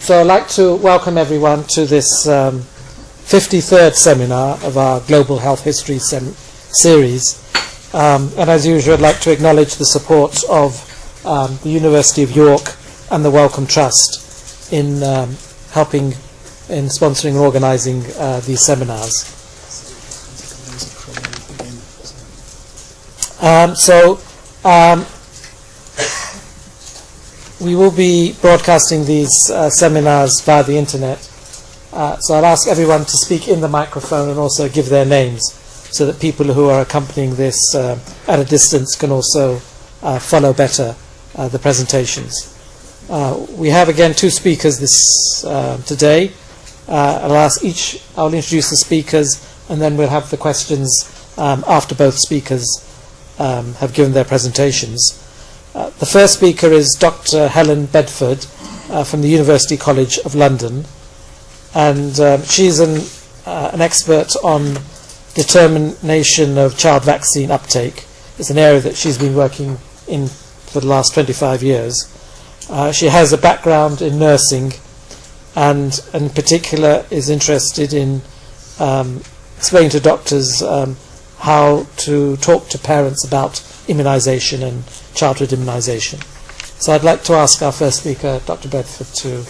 So I'd like to welcome everyone to this 53rd seminar of our Global Health History series. And as usual, I'd like to acknowledge the support of the University of York and the Wellcome Trust in helping in sponsoring and organising these seminars. We will be broadcasting these seminars via the internet. So I'll ask everyone to speak in the microphone and also give their names so that people who are accompanying this at a distance can also follow better the presentations. We have again two speakers today. I'll introduce the speakers and then we'll have the questions after both speakers have given their presentations. The first speaker is Dr. Helen Bedford from the University College of London, and she's an expert on determination of child vaccine uptake. It's an area that she's been working in for the last 25 years. She has a background in nursing and in particular is interested in explaining to doctors how to talk to parents about immunisation and childhood immunisation. So I'd like to ask our first speaker, Dr. Bedford, to...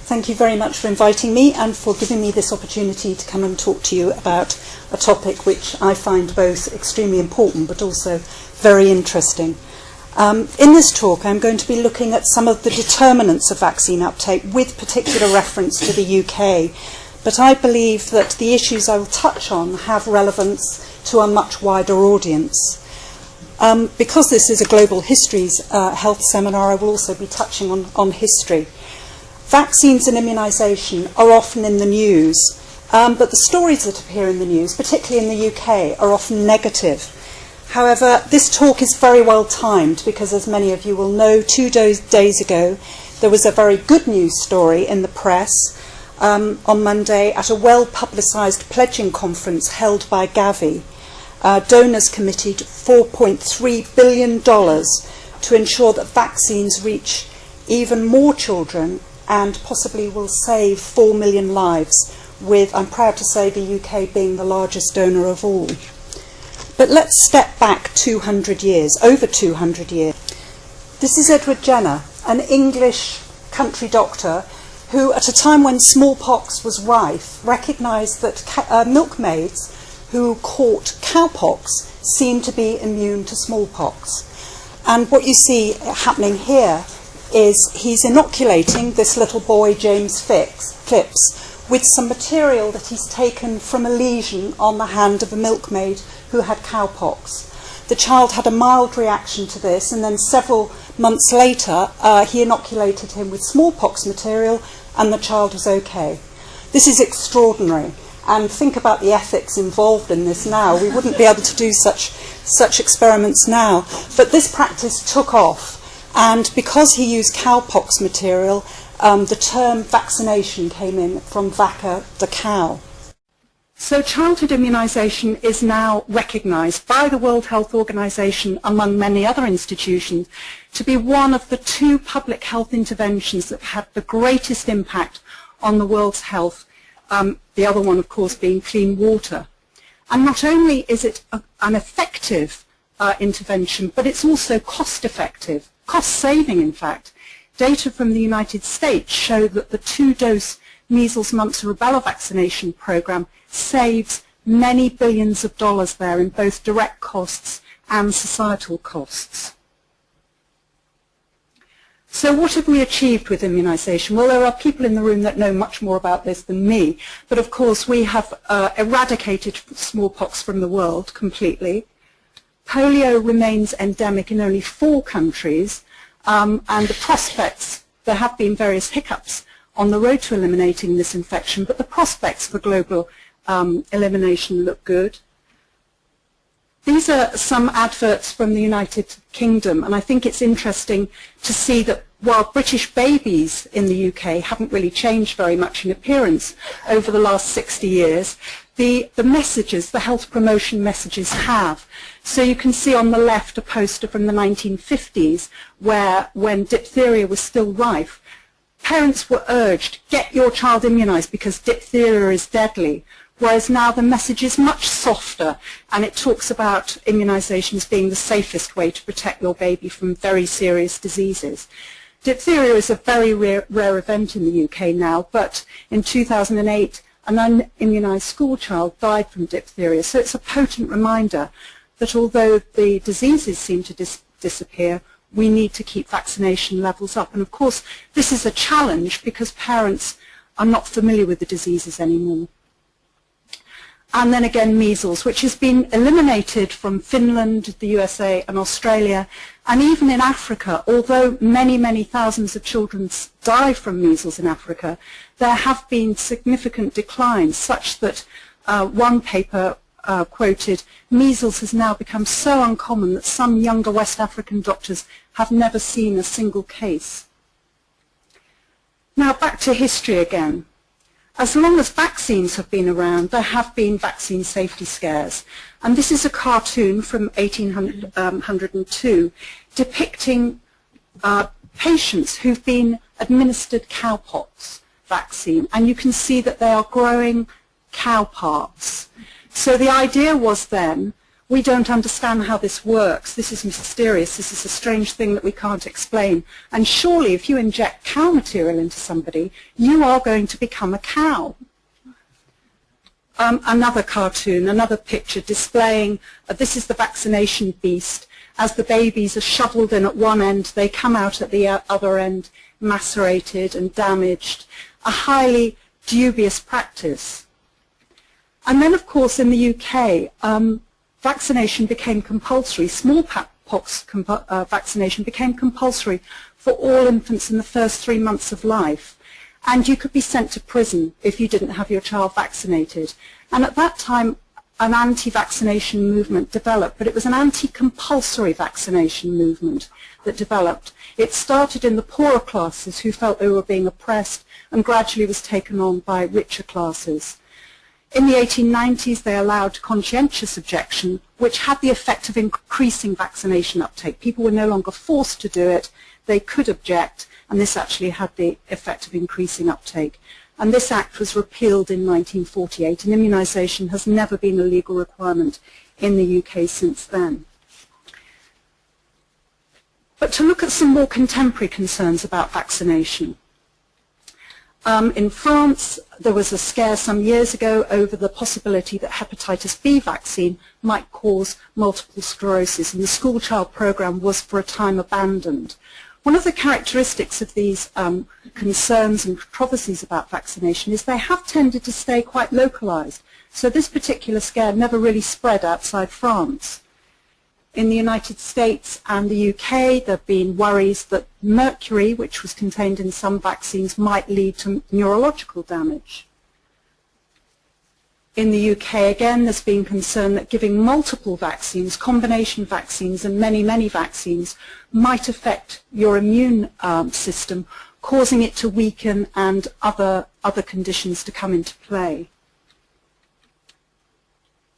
Thank you very much for inviting me and for giving me this opportunity to come and talk to you about a topic which I find both extremely important but also very interesting. In this talk I'm going to be looking at some of the determinants of vaccine uptake with particular reference to the UK, but I believe that the issues I will touch on have relevance to a much wider audience. Because this is a global histories health seminar, I will also be touching on history. Vaccines and immunisation are often in the news, but the stories that appear in the news, particularly in the UK, are often negative. However, this talk is very well timed because, as many of you will know, 2 days ago there was a very good news story in the press on Monday at a well-publicised pledging conference held by GAVI. Donors committed $4.3 billion to ensure that vaccines reach even more children and possibly will save 4 million lives, with, I'm proud to say, the UK being the largest donor of all. But let's step back 200 years, over 200 years. This is Edward Jenner, an English country doctor who, at a time when smallpox was rife, recognised that milkmaids who caught cowpox seemed to be immune to smallpox. And what you see happening here is he's inoculating this little boy, James Phipps, with some material that he's taken from a lesion on the hand of a milkmaid who had cowpox. The child had a mild reaction to this, and then several months later he inoculated him with smallpox material and the child was okay. This is extraordinary. And think about the ethics involved in this now. We wouldn't be able to do such experiments now. But this practice took off. And because he used cowpox material, the term vaccination came in from vaca, the cow. So childhood immunisation is now recognised by the World Health Organization, among many other institutions, to be one of the 2 public health interventions that had the greatest impact on the world's health. The other one, of course, being clean water. And not only is it an effective intervention, but it's also cost-effective, cost-saving, in fact. Data from the United States show that the 2-dose measles, mumps, and rubella vaccination program saves many billions of dollars there in both direct costs and societal costs. So what have we achieved with immunisation? Well, there are people in the room that know much more about this than me, but of course we have eradicated smallpox from the world completely. Polio remains endemic in only 4 countries, and the prospects, there have been various hiccups on the road to eliminating this infection, but the prospects for global elimination look good. These are some adverts from the United Kingdom, and I think it's interesting to see that while British babies in the UK haven't really changed very much in appearance over the last 60 years, the messages, the health promotion messages have. So you can see on the left a poster from the 1950s where, when diphtheria was still rife, parents were urged, get your child immunised because diphtheria is deadly, whereas now the message is much softer, and it talks about immunisation as being the safest way to protect your baby from very serious diseases. Diphtheria is a very rare event in the UK now, but in 2008 an unimmunised school child died from diphtheria, so it's a potent reminder that although the diseases seem to disappear, we need to keep vaccination levels up. And of course this is a challenge because parents are not familiar with the diseases anymore. And then again measles, which has been eliminated from Finland, the USA and Australia, and even in Africa. Although many, many thousands of children die from measles in Africa, there have been significant declines such that one paper quoted, measles has now become so uncommon that some younger West African doctors have never seen a single case. Now back to history again. As long as vaccines have been around, there have been vaccine safety scares. And this is a cartoon from 1802 depicting patients who've been administered cowpox vaccine. And you can see that they are growing cow parts. So the idea was then, we don't understand how this works, this is mysterious, this is a strange thing that we can't explain, and surely if you inject cow material into somebody, you are going to become a cow. Another cartoon, another picture displaying, this is the vaccination beast. As the babies are shoveled in at one end, they come out at the other end macerated and damaged. A highly dubious practice. And then of course in the UK, vaccination became compulsory. Smallpox vaccination became compulsory for all infants in the first 3 months of life. And you could be sent to prison if you didn't have your child vaccinated. And at that time, an anti-vaccination movement developed, but it was an anti-compulsory vaccination movement that developed. It started in the poorer classes who felt they were being oppressed and gradually was taken on by richer classes. In the 1890s, they allowed conscientious objection, which had the effect of increasing vaccination uptake. People were no longer forced to do it. They could object, and this actually had the effect of increasing uptake. And this act was repealed in 1948, and immunisation has never been a legal requirement in the UK since then. But to look at some more contemporary concerns about vaccination. In France, there was a scare some years ago over the possibility that hepatitis B vaccine might cause multiple sclerosis, and the school child program was for a time abandoned. One of the characteristics of these concerns and controversies about vaccination is they have tended to stay quite localized. So this particular scare never really spread outside France. In the United States and the UK, there have been worries that mercury, which was contained in some vaccines, might lead to neurological damage. In the UK, again, there's been concern that giving multiple vaccines, combination vaccines and many, many vaccines, might affect your immune system, causing it to weaken and other conditions to come into play.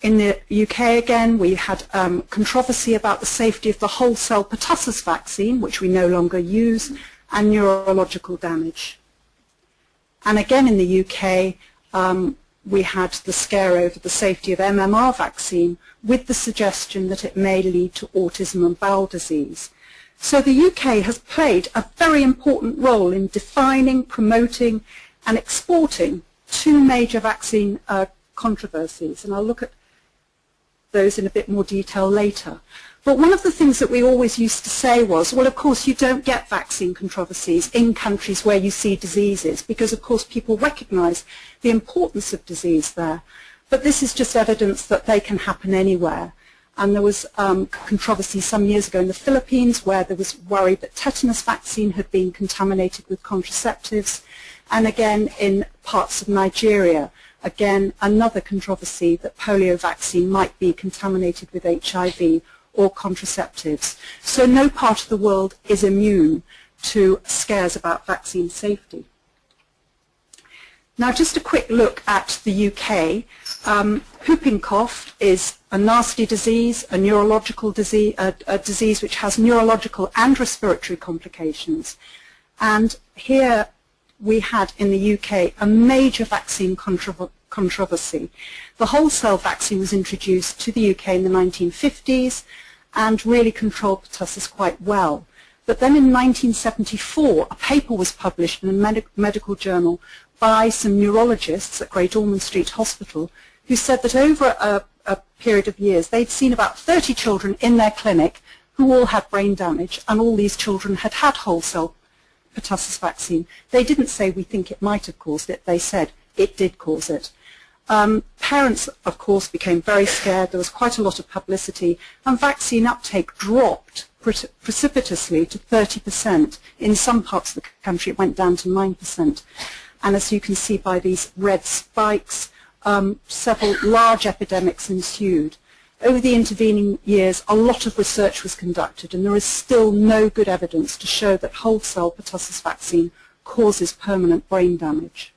In the UK, again, we had controversy about the safety of the whole cell pertussis vaccine, which we no longer use, and neurological damage. And again, in the UK, we had the scare over the safety of MMR vaccine with the suggestion that it may lead to autism and bowel disease. So the UK has played a very important role in defining, promoting, and exporting two major vaccine controversies. And I'll look at those in a bit more detail later. But one of the things that we always used to say was, well, of course, you don't get vaccine controversies in countries where you see diseases, because, of course, people recognize the importance of disease there. But this is just evidence that they can happen anywhere. And there was controversy some years ago in the Philippines where there was worry that tetanus vaccine had been contaminated with contraceptives. And again, in parts of Nigeria, again, another controversy that polio vaccine might be contaminated with HIV or contraceptives. So no part of the world is immune to scares about vaccine safety. Now just a quick look at the UK. Whooping cough is a nasty disease, a neurological disease, a disease which has neurological and respiratory complications. And here we had in the UK a major vaccine controversy. The wholesale vaccine was introduced to the UK in the 1950s and really controlled pertussis quite well. But then in 1974, a paper was published in a medical journal by some neurologists at Great Ormond Street Hospital who said that over a period of years they'd seen about 30 children in their clinic who all had brain damage, and all these children had had wholesale pertussis vaccine. They didn't say we think it might have caused it, they said it did cause it. Parents, of course, became very scared. There was quite a lot of publicity, and vaccine uptake dropped precipitously to 30%. In some parts of the country it went down to 9%. And as you can see by these red spikes, several large epidemics ensued. Over the intervening years, a lot of research was conducted, and there is still no good evidence to show that wholesale pertussis vaccine causes permanent brain damage.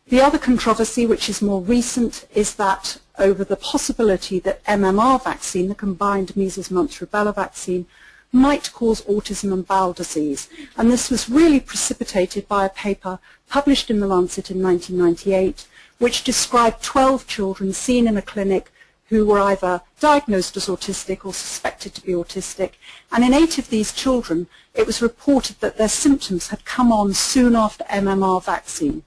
The other controversy, which is more recent, is that over the possibility that MMR vaccine, the combined measles, mumps, rubella vaccine, might cause autism and bowel disease. And this was really precipitated by a paper published in The Lancet in 1998, which described 12 children seen in a clinic who were either diagnosed as autistic or suspected to be autistic. And in 8 of these children, it was reported that their symptoms had come on soon after MMR vaccine.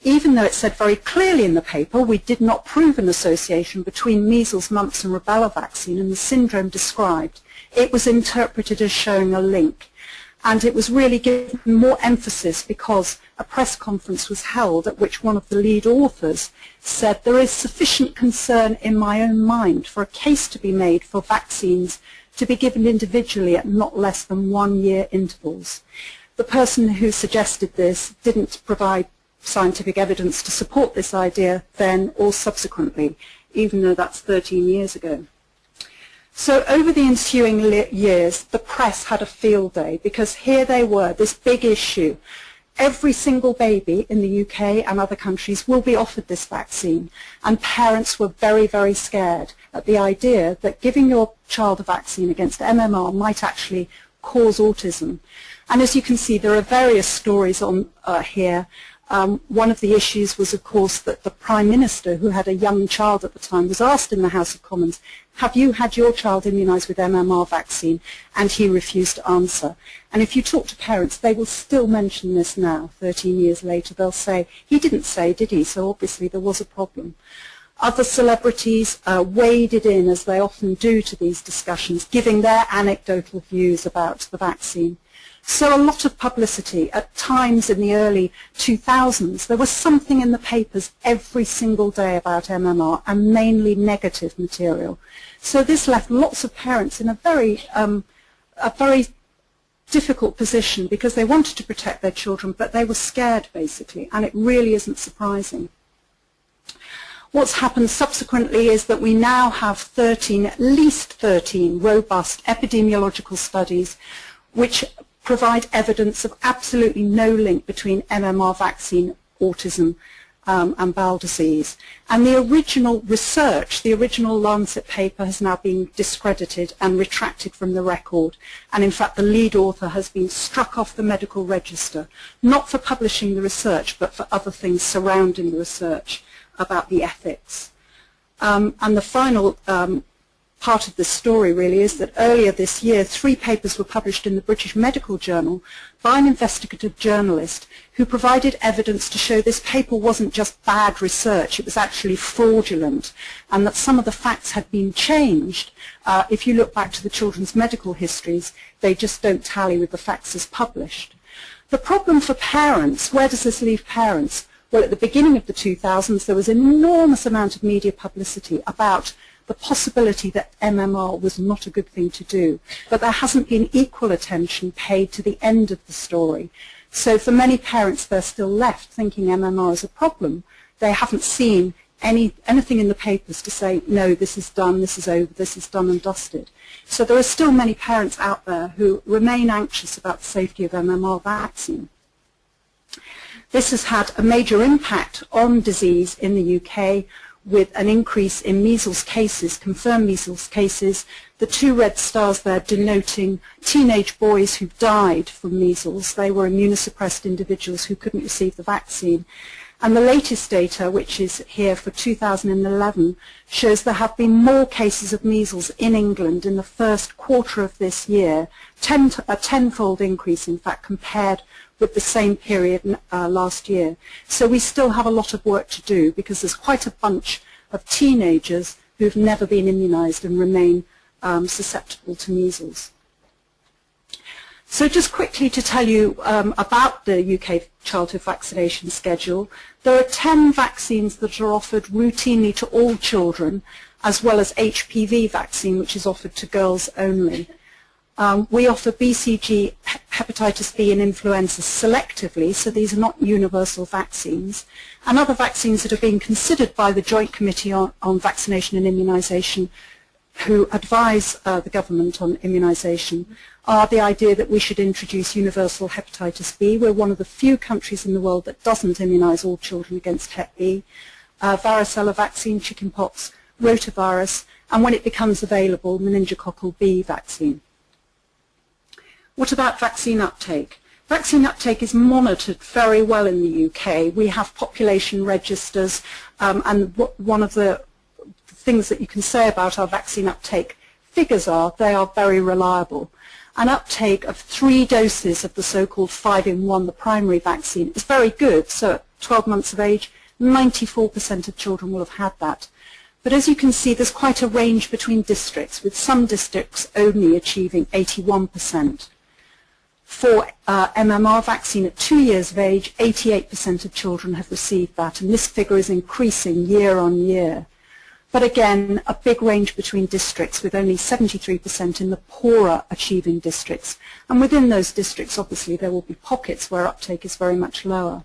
Even though it said very clearly in the paper we did not prove an association between measles, mumps and rubella vaccine and the syndrome described, it was interpreted as showing a link. And it was really given more emphasis because a press conference was held at which one of the lead authors said, "There is sufficient concern in my own mind for a case to be made for vaccines to be given individually at not less than 1-year intervals." The person who suggested this didn't provide scientific evidence to support this idea then or subsequently, even though that's 13 years ago. So over the ensuing years, the press had a field day because here they were, this big issue. Every single baby in the UK and other countries will be offered this vaccine, and parents were very, very scared at the idea that giving your child a vaccine against MMR might actually cause autism. And as you can see, there are various stories on here. One of the issues was, of course, that the Prime Minister, who had a young child at the time, was asked in the House of Commons, "Have you had your child immunised with MMR vaccine?" And he refused to answer. And if you talk to parents, they will still mention this now, 13 years later. They'll say, "He didn't say, did he? So obviously there was a problem." Other celebrities waded in, as they often do, to these discussions, giving their anecdotal views about the vaccine. So a lot of publicity. At times in the early 2000s, there was something in the papers every single day about MMR, and mainly negative material. So this left lots of parents in a very difficult position because they wanted to protect their children, but they were scared, basically, and it really isn't surprising. What's happened subsequently is that we now have at least 13 robust epidemiological studies which provide evidence of absolutely no link between MMR vaccine, autism and bowel disease. And the original research, the original Lancet paper, has now been discredited and retracted from the record. And in fact, the lead author has been struck off the medical register, not for publishing the research, but for other things surrounding the research about the ethics. And the final part of this story really is that earlier this year 3 papers were published in the British Medical Journal by an investigative journalist who provided evidence to show this paper wasn't just bad research, it was actually fraudulent, and that some of the facts had been changed. If you look back to the children's medical histories, they just don't tally with the facts as published. The problem for parents, where does this leave parents? Well, at the beginning of the 2000s there was an enormous amount of media publicity about the possibility that MMR was not a good thing to do, but there hasn't been equal attention paid to the end of the story. So for many parents, they're still left thinking MMR is a problem. They haven't seen anything in the papers to say, no, this is done, this is over, this is done and dusted. So there are still many parents out there who remain anxious about the safety of MMR vaccine. This has had a major impact on disease in the UK, with an increase in measles cases, confirmed measles cases. the two red stars there denoting teenage boys who died from measles. They were immunosuppressed individuals who couldn't receive the vaccine. And the latest data, which is here for 2011, shows there have been more cases of measles in England in the first quarter of this year, a tenfold increase, in fact, compared with the same period last year. So we still have a lot of work to do, because there's quite a bunch of teenagers who've never been immunised and remain susceptible to measles. So just quickly to tell you about the UK childhood vaccination schedule, there are 10 vaccines that are offered routinely to all children, as well as HPV vaccine, which is offered to girls only. We offer BCG, hepatitis B and influenza selectively, so these are not universal vaccines. And other vaccines that are being considered by the Joint Committee on Vaccination and Immunisation, who advise the government on immunisation, are the idea that we should introduce universal hepatitis B. We're one of the few countries in the world that doesn't immunise all children against hep B, varicella vaccine, chickenpox, rotavirus, and when it becomes available, meningococcal B vaccine. What about vaccine uptake? Vaccine uptake is monitored very well in the UK. We have population registers, and one of the things that you can say about our vaccine uptake figures are they are very reliable. An uptake of 3 doses of the so-called 5-in-1, the primary vaccine, is very good. So at 12 months of age, 94% of children will have had that. But as you can see, there's quite a range between districts, with some districts only achieving 81%. For MMR vaccine at 2 years of age, 88% of children have received that, and this figure is increasing year on year. But again, a big range between districts, with only 73% in the poorer achieving districts. And within those districts, obviously, there will be pockets where uptake is very much lower.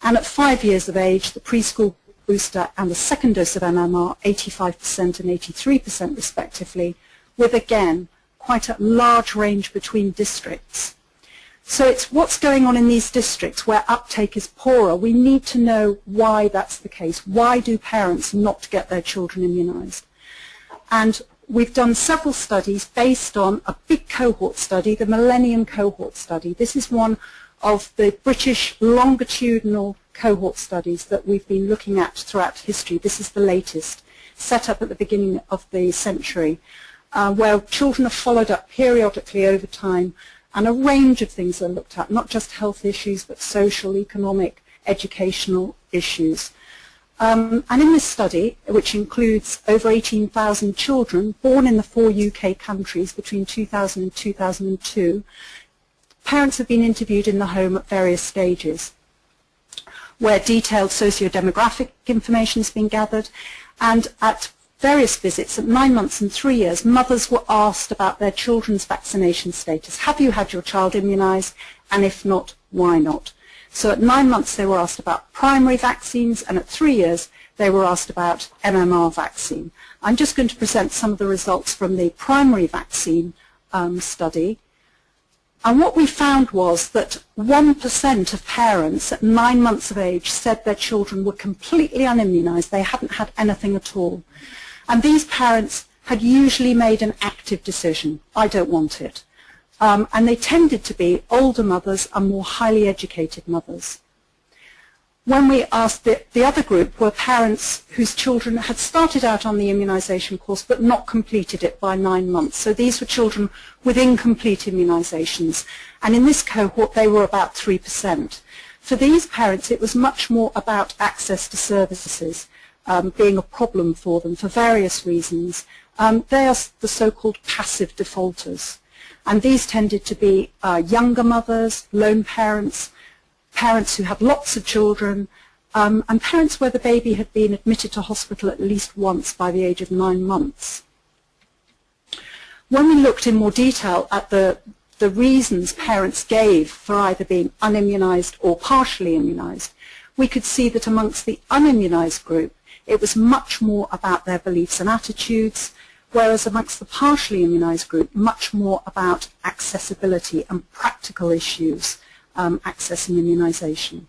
And at 5 years of age, the preschool booster and the second dose of MMR, 85% and 83% respectively, with again, quite a large range between districts. So it's what's going on in these districts where uptake is poorer. We need to know why that's the case. Why do parents not get their children immunised? And we've done several studies based on a big cohort study, the Millennium cohort study. This is one of the British longitudinal cohort studies that we've been looking at throughout history. This is the latest, set up at the beginning of the century, where children are followed up periodically over time, and a range of things are looked at, not just health issues, but social, economic, educational issues. And in this study, which includes over 18,000 children born in the 4 UK countries between 2000 and 2002, parents have been interviewed in the home at various stages, where detailed socio-demographic information has been gathered, and at various visits at 9 months and 3 years, mothers were asked about their children's vaccination status. Have you had your child immunised? And if not, why not? So at 9 months they were asked about primary vaccines, and at 3 years they were asked about MMR vaccine. I'm just going to present some of the results from the primary vaccine study. And what we found was that 1% of parents at 9 months of age said their children were completely unimmunised. They hadn't had anything at all. And these parents had usually made an active decision. I don't want it. And they tended to be older mothers and more highly educated mothers. When we asked the other group were parents whose children had started out on the immunisation course but not completed it by 9 months. So these were children with incomplete immunisations. And in this cohort, they were about 3%. For these parents, it was much more about access to services being a problem for them for various reasons. They are the so-called passive defaulters. And these tended to be younger mothers, lone parents, parents who had lots of children, and parents where the baby had been admitted to hospital at least once by the age of 9 months. When we looked in more detail at the reasons parents gave for either being unimmunised or partially immunised, we could see that amongst the unimmunised group, it was much more about their beliefs and attitudes, whereas amongst the partially immunised group, much more about accessibility and practical issues accessing immunisation.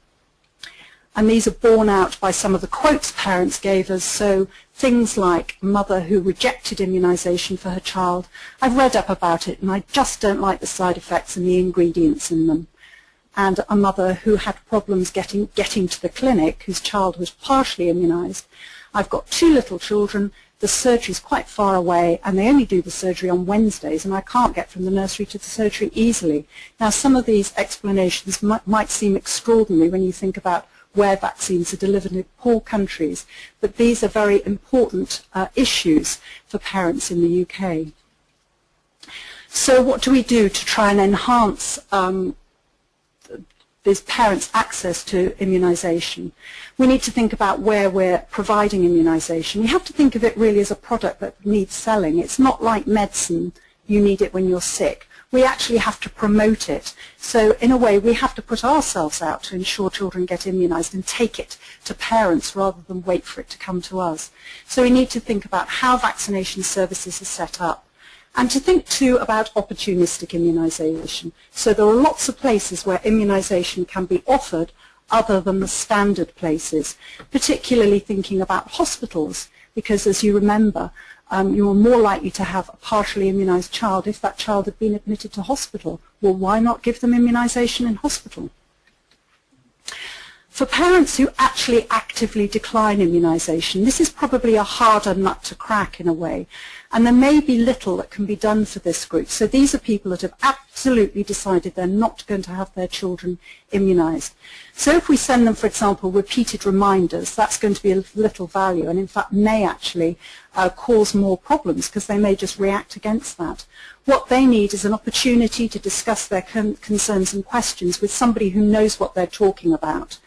And these are borne out by some of the quotes parents gave us. So things like a mother who rejected immunisation for her child. I've read up about it and I just don't like the side effects and the ingredients in them. And a mother who had problems getting to the clinic, whose child was partially immunised. I've got 2 little children, the surgery is quite far away and they only do the surgery on Wednesdays and I can't get from the nursery to the surgery easily. Now some of these explanations might seem extraordinary when you think about where vaccines are delivered in poor countries, but these are very important issues for parents in the UK. So what do we do to try and enhance these parents' access to immunisation? We need to think about where we're providing immunisation. We have to think of it really as a product that needs selling. It's not like medicine, you need it when you're sick. We actually have to promote it. So in a way we have to put ourselves out to ensure children get immunised and take it to parents rather than wait for it to come to us. So we need to think about how vaccination services are set up. And to think too about opportunistic immunisation. So there are lots of places where immunisation can be offered other than the standard places, particularly thinking about hospitals, because as you remember, you are more likely to have a partially immunised child if that child had been admitted to hospital. Well, why not give them immunisation in hospital? For parents who actually actively decline immunisation, this is probably a harder nut to crack in a way, and there may be little that can be done for this group. So these are people that have absolutely decided they're not going to have their children immunised. So if we send them, for example, repeated reminders, that's going to be of little value and in fact may actually cause more problems because they may just react against that. What they need is an opportunity to discuss their concerns and questions with somebody who knows what they're talking about.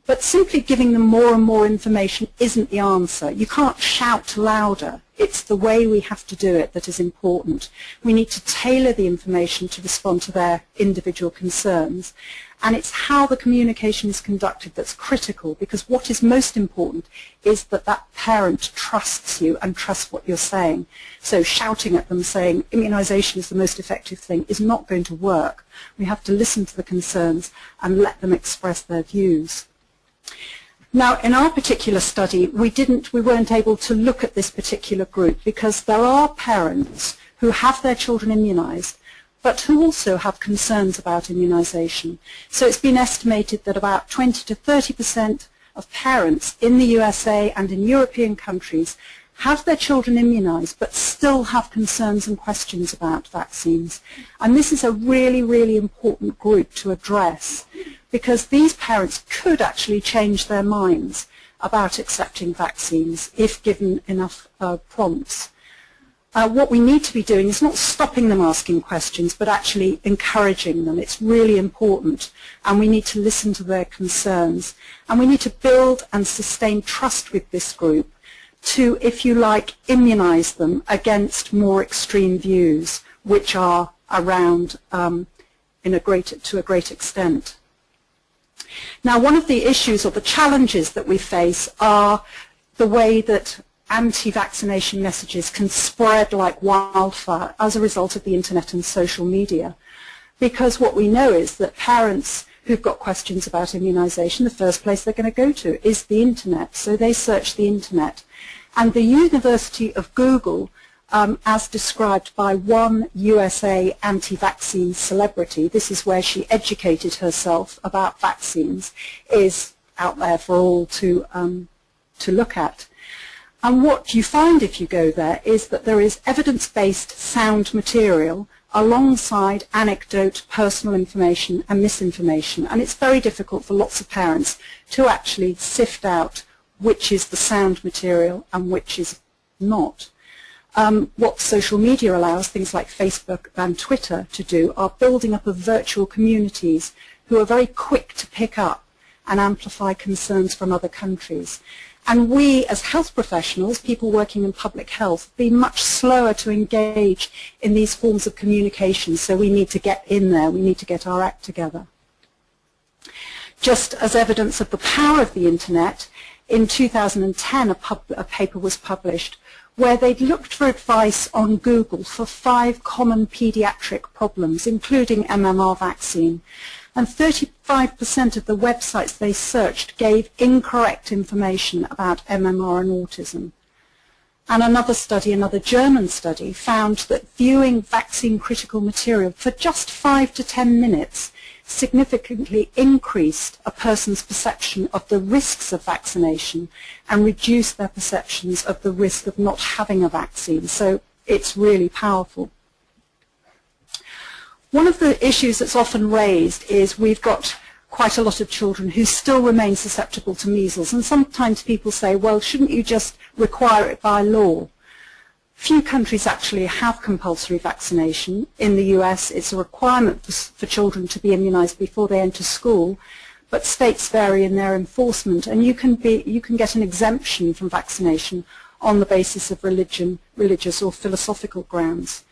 But simply giving them more and more information isn't the answer. You can't shout louder. It's the way we have to do it that is important. We need to tailor the information to respond to their individual concerns. And it's how the communication is conducted that's critical, because what is most important is that that parent trusts you and trusts what you're saying. So shouting at them saying immunisation is the most effective thing is not going to work. We have to listen to the concerns and let them express their views. Now, in our particular study, we weren't able to look at this particular group because there are parents who have their children immunised, but who also have concerns about immunisation. So it's been estimated that about 20 to 30% of parents in the USA and in European countries have their children immunised, but still have concerns and questions about vaccines. And this is a really, really important group to address, because these parents could actually change their minds about accepting vaccines if given enough prompts. What we need to be doing is not stopping them asking questions, but actually encouraging them. It's really important, and we need to listen to their concerns. And we need to build and sustain trust with this group to, if you like, immunise them against more extreme views, which are around to a great extent. Now, one of the issues or the challenges that we face are the way that anti-vaccination messages can spread like wildfire as a result of the internet and social media. Because what we know is that parents who've got questions about immunisation, the first place they're going to go to is the internet. So they search the internet. And the University of Google, as described by one USA anti-vaccine celebrity, this is where she educated herself about vaccines, is out there for all to look at. And what you find if you go there is that there is evidence-based sound material alongside anecdote, personal information and misinformation. And it's very difficult for lots of parents to actually sift out which is the sound material and which is not. What social media allows, things like Facebook and Twitter, to do are building up of virtual communities who are very quick to pick up and amplify concerns from other countries. And we, as health professionals, people working in public health, be much slower to engage in these forms of communication, so we need to get in there, we need to get our act together. Just as evidence of the power of the internet, in 2010 a paper was published where they'd looked for advice on Google for 5 common pediatric problems, including MMR vaccine. And 35% of the websites they searched gave incorrect information about MMR and autism. And another study, another German study, found that viewing vaccine-critical material for just 5 to 10 minutes significantly increased a person's perception of the risks of vaccination and reduced their perceptions of the risk of not having a vaccine. So it's really powerful. One of the issues that's often raised is we've got quite a lot of children who still remain susceptible to measles, and sometimes people say, well, shouldn't you just require it by law? Few countries actually have compulsory vaccination. In the US, it's a requirement for children to be immunized before they enter school, but states vary in their enforcement, and you can get an exemption from vaccination on the basis of religious or philosophical grounds.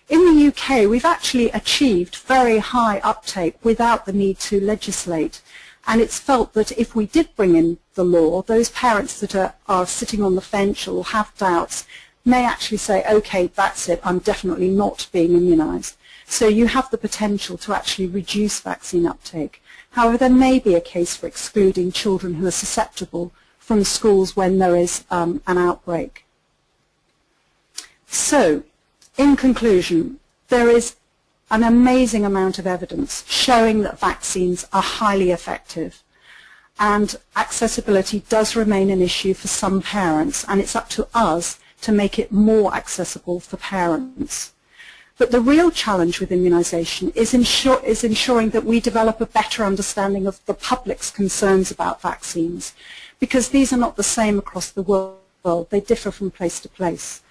In the UK, we've actually achieved very high uptake without the need to legislate, and it's felt that if we did bring in the law, those parents that are sitting on the fence or have doubts may actually say, okay, that's it, I'm definitely not being immunized. So you have the potential to actually reduce vaccine uptake. However, there may be a case for excluding children who are susceptible from schools when there is an outbreak. So, in conclusion, there is an amazing amount of evidence showing that vaccines are highly effective, and accessibility does remain an issue for some parents, and it's up to us to make it more accessible for parents. But the real challenge with immunization is ensuring that we develop a better understanding of the public's concerns about vaccines, because these are not the same across the world. They differ from place to place.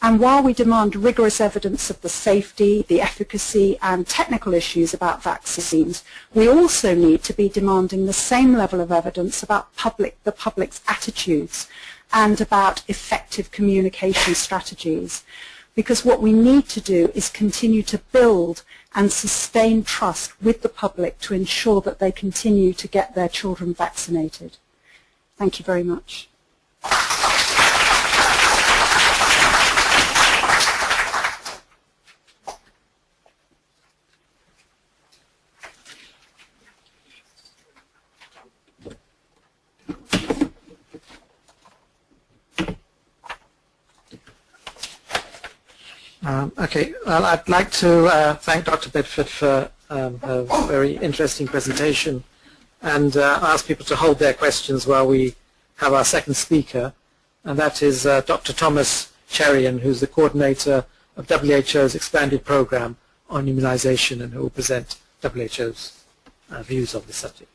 And while we demand rigorous evidence of the safety, the efficacy, and technical issues about vaccines, we also need to be demanding the same level of evidence about the public's attitudes and about effective communication strategies. Because what we need to do is continue to build and sustain trust with the public to ensure that they continue to get their children vaccinated. Thank you very much. Okay, well, I'd like to thank Dr. Bedford for a very interesting presentation, and ask people to hold their questions while we have our second speaker, and that is Dr. Thomas Cherian, who's the coordinator of WHO's expanded program on immunization, and who will present WHO's views on this subject.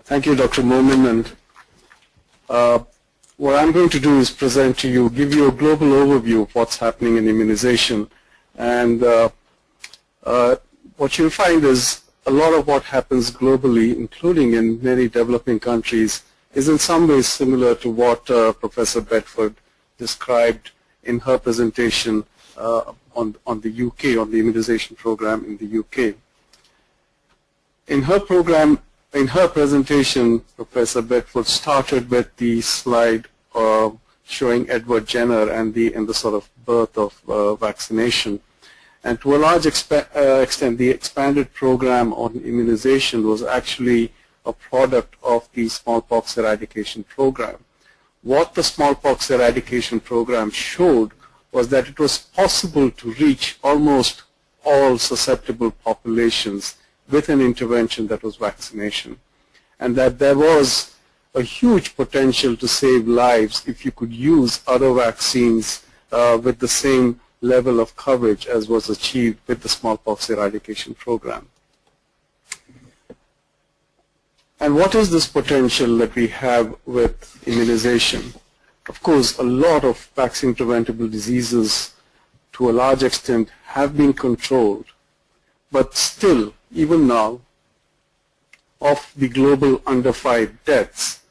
Thank you, Dr. Momin, and what I'm going to do is present to you, give you a global overview of what's happening in immunization, and what you'll find is a lot of what happens globally, including in many developing countries, is in some ways similar to what Professor Bedford described in her presentation on the UK, on the immunization program in the UK. In her presentation, Professor Bedford started with the slide showing Edward Jenner and the sort of birth of vaccination. And to a large extent, the expanded program on immunization was actually a product of the smallpox eradication program. What the smallpox eradication program showed was that it was possible to reach almost all susceptible populations with an intervention that was vaccination, and that there was a huge potential to save lives if you could use other vaccines with the same level of coverage as was achieved with the smallpox eradication program. And what is this potential that we have with immunization? Of course, a lot of vaccine-preventable diseases to a large extent have been controlled, but still, even now, of the global under 5 deaths,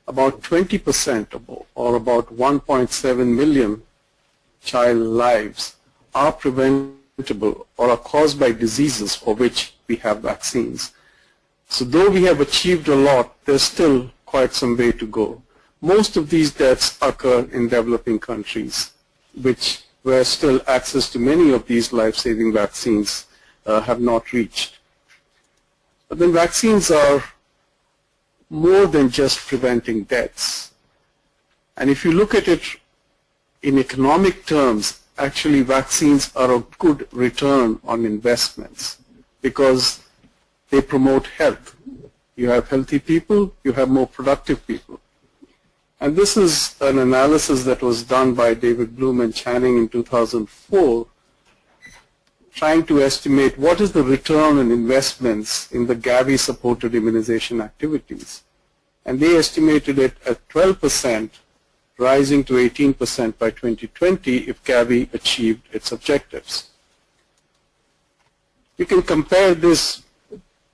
about 20% or about 1.7 million child lives are preventable or are caused by diseases for which we have vaccines. So though we have achieved a lot, there's still quite some way to go. Most of these deaths occur in developing countries, where still access to many of these life-saving vaccines have not reached. But then vaccines are more than just preventing deaths. And if you look at it in economic terms, actually vaccines are a good return on investments because they promote health. You have healthy people, you have more productive people. And this is an analysis that was done by David Bloom and Channing in 2004, trying to estimate what is the return on investments in the GAVI-supported immunization activities. And they estimated it at 12%, rising to 18% by 2020 if GAVI achieved its objectives. You can compare this,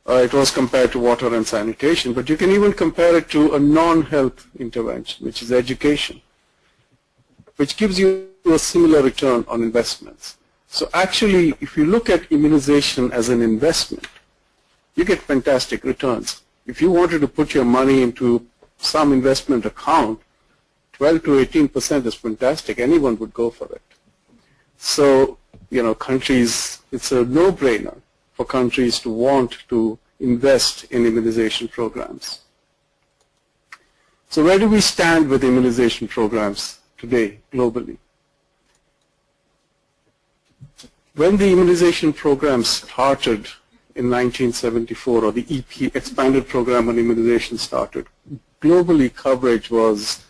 it was compared to water and sanitation, but you can even compare it to a non-health intervention, which is education, which gives you a similar return on investments. So actually, if you look at immunization as an investment, you get fantastic returns. If you wanted to put your money into some investment account, 12 to 18% is fantastic. Anyone would go for it. So, countries, it's a no-brainer for countries to want to invest in immunization programs. So where do we stand with immunization programs today, globally? When the immunization program started in 1974, or the EP, Expanded Program on Immunization started, globally coverage was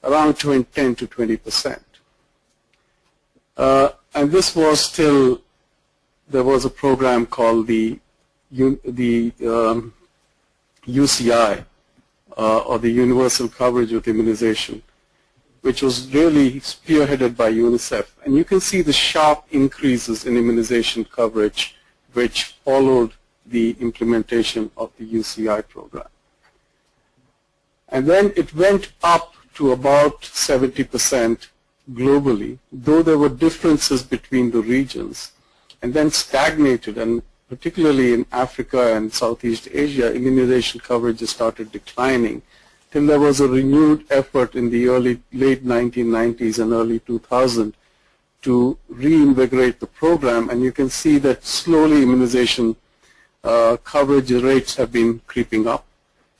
around 10 to 20%. And this was still, there was a program called the UCI, or the Universal Coverage with Immunization, which was really spearheaded by UNICEF. And you can see the sharp increases in immunization coverage which followed the implementation of the UCI program. And then it went up to about 70% globally, though there were differences between the regions, and then stagnated, and particularly in Africa and Southeast Asia, immunization coverage started declining till there was a renewed effort in the late 1990s and early 2000 to reinvigorate the program, and you can see that slowly immunization coverage rates have been creeping up.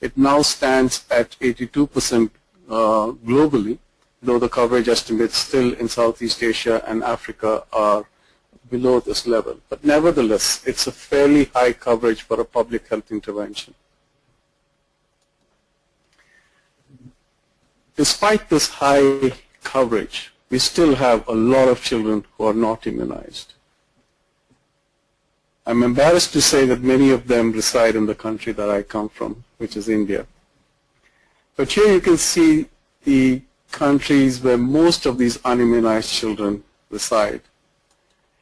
It now stands at 82% globally, though the coverage estimates still in Southeast Asia and Africa are below this level. But nevertheless, it's a fairly high coverage for a public health intervention. Despite this high coverage, we still have a lot of children who are not immunized. I'm embarrassed to say that many of them reside in the country that I come from, which is India. But here you can see the countries where most of these unimmunized children reside.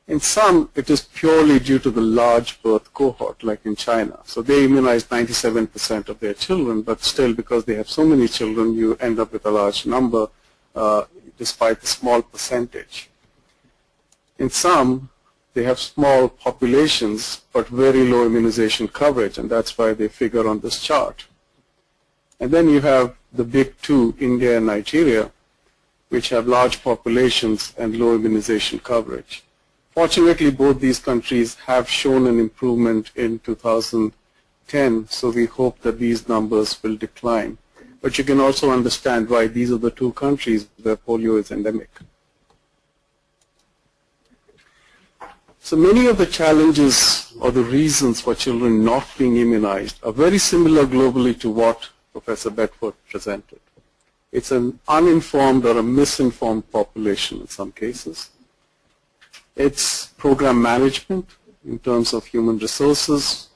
In some, it is purely due to the large birth cohort, like in China. So they immunize 97% of their children, but still, because they have so many children, you end up with a large number, despite the small percentage. In some, they have small populations, but very low immunization coverage, and that's why they figure on this chart. And then you have the big two, India and Nigeria, which have large populations and low immunization coverage. Fortunately, both these countries have shown an improvement in 2010, so we hope that these numbers will decline. But you can also understand why these are the two countries where polio is endemic. So many of the challenges or the reasons for children not being immunized are very similar globally to what Professor Bedford presented. It's an uninformed or a misinformed population in some cases. It's program management in terms of human resources,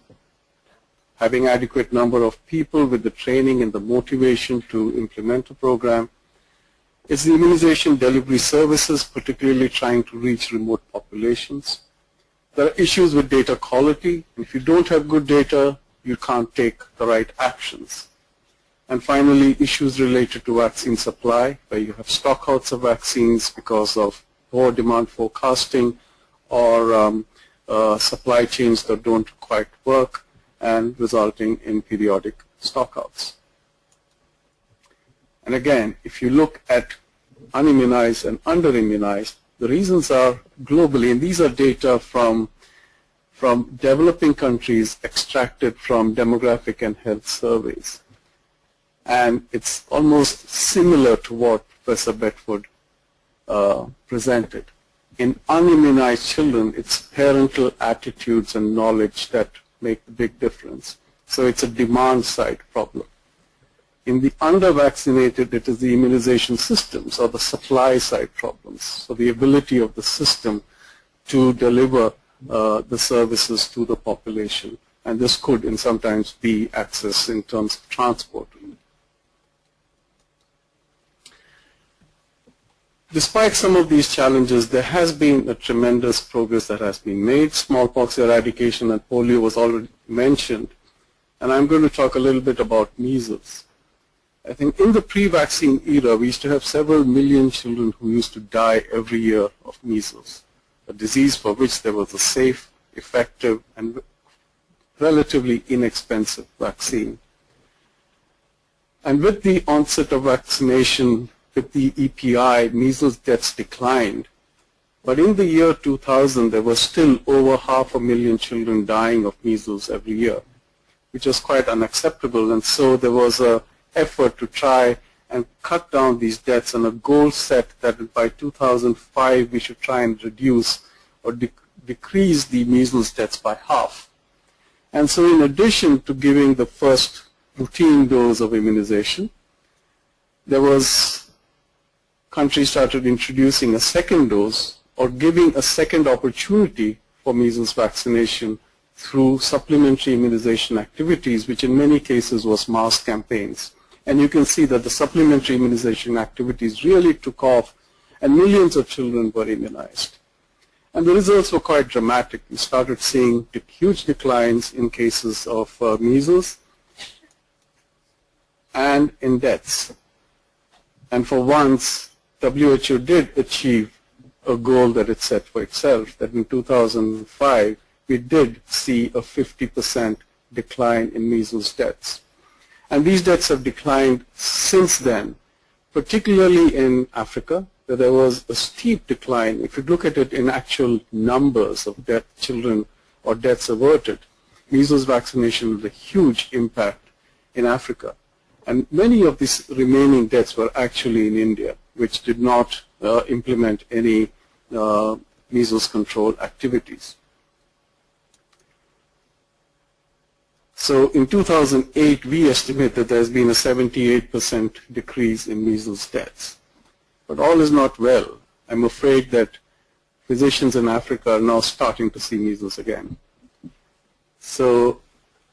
having adequate number of people with the training and the motivation to implement a program. It's the immunization delivery services, particularly trying to reach remote populations. There are issues with data quality. If you don't have good data, you can't take the right actions. And finally, issues related to vaccine supply, where you have stockouts of vaccines because of poor demand forecasting or supply chains that don't quite work and resulting in periodic stockouts. And again, if you look at unimmunized and under-immunized, the reasons are globally, and these are data from from developing countries extracted from demographic and health surveys. And it's almost similar to what Professor Bedford presented. In unimmunized children, it's parental attitudes and knowledge that make the big difference. So it's a demand-side problem. In the under-vaccinated, it is the immunization systems or the supply-side problems. So the ability of the system to deliver the services to the population. And this could in sometimes be access in terms of transport. Despite some of these challenges, there has been a tremendous progress that has been made. Smallpox eradication and polio was already mentioned. And I'm going to talk a little bit about measles. I think in the pre-vaccine era, we used to have several million children who used to die every year of measles, a disease for which there was a safe, effective, and relatively inexpensive vaccine. And with the onset of vaccination, with the EPI, measles deaths declined. But in the year 2000, there were still over 500,000 children dying of measles every year, which was quite unacceptable. And so there was an effort to try and cut down these deaths, and a goal set that by 2005 we should try and reduce or decrease the measles deaths by half. And so in addition to giving the first routine dose of immunization, there was countries started introducing a second dose or giving a second opportunity for measles vaccination through supplementary immunization activities, which in many cases was mass campaigns. And you can see that the supplementary immunization activities really took off and millions of children were immunized. And the results were quite dramatic. We started seeing huge declines in cases of measles and in deaths. And for once, WHO did achieve a goal that it set for itself, that in 2005 we did see a 50% decline in measles deaths. And these deaths have declined since then, particularly in Africa, where there was a steep decline. If you look at it in actual numbers of dead children or deaths averted, measles vaccination had a huge impact in Africa. And many of these remaining deaths were actually in India, which did not implement any measles control activities. So in 2008, we estimate that there has been a 78% decrease in measles deaths. But all is not well. I'm afraid that physicians in Africa are now starting to see measles again. So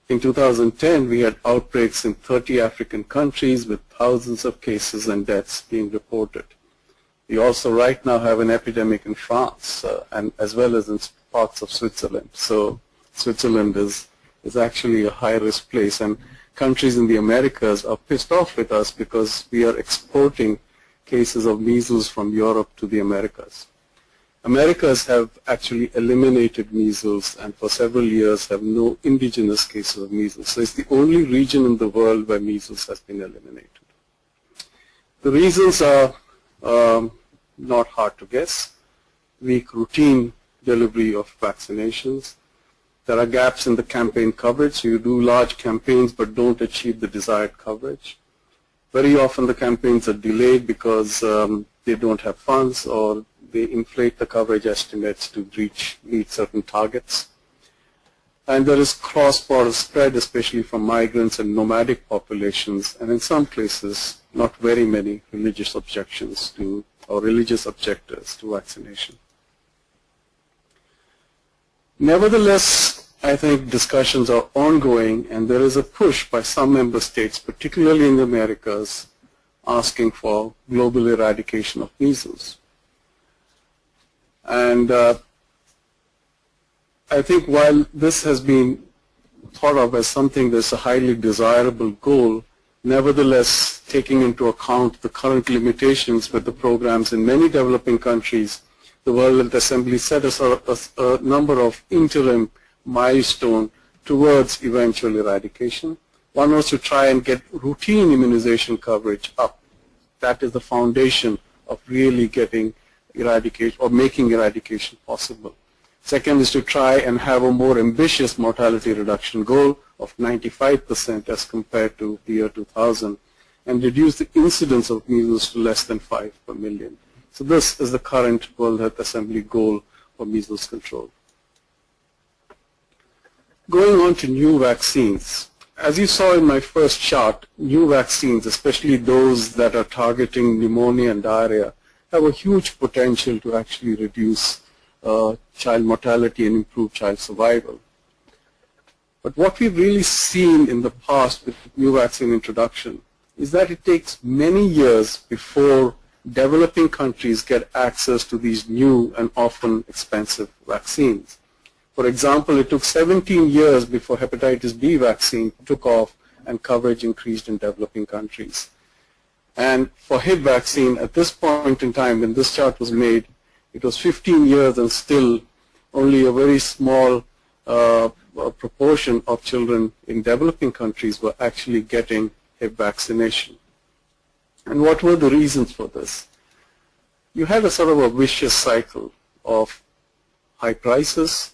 in 2010, we had outbreaks in 30 African countries with thousands of cases and deaths being reported. We also right now have an epidemic in France and as well as in parts of Switzerland. So Switzerland is actually a high-risk place, and countries in the Americas are pissed off with us because we are exporting cases of measles from Europe to the Americas. Americas have actually eliminated measles and for several years have no indigenous cases of measles. So it's the only region in the world where measles has been eliminated. The reasons are not hard to guess. Weak routine delivery of vaccinations. There are gaps in the campaign coverage, so you do large campaigns but don't achieve the desired coverage. Very often the campaigns are delayed because they don't have funds or they inflate the coverage estimates to meet certain targets. And there is cross-border spread, especially from migrants and nomadic populations, and in some cases, not very many religious objections to, or religious objectors to vaccination. Nevertheless, I think discussions are ongoing, and there is a push by some member states, particularly in the Americas, asking for global eradication of measles. And I think while this has been thought of as something that's a highly desirable goal, nevertheless, taking into account the current limitations with the programs in many developing countries, the World Health Assembly set us a number of interim milestones towards eventual eradication. One was to try and get routine immunization coverage up. That is the foundation of really getting eradication or making eradication possible. Second is to try and have a more ambitious mortality reduction goal of 95% as compared to the year 2000, and reduce the incidence of measles to less than 5 per million. So this is the current World Health Assembly goal for measles control. Going on to new vaccines. As you saw in my first chart, new vaccines, especially those that are targeting pneumonia and diarrhea, have a huge potential to actually reduce child mortality and improve child survival. But what we've really seen in the past with new vaccine introduction is that it takes many years before developing countries get access to these new and often expensive vaccines. For example, it took 17 years before hepatitis B vaccine took off and coverage increased in developing countries. And for Hib vaccine, at this point in time, when this chart was made, it was 15 years and still only a very small proportion of children in developing countries were actually getting Hib vaccination. And what were the reasons for this? You had a sort of a vicious cycle of high prices,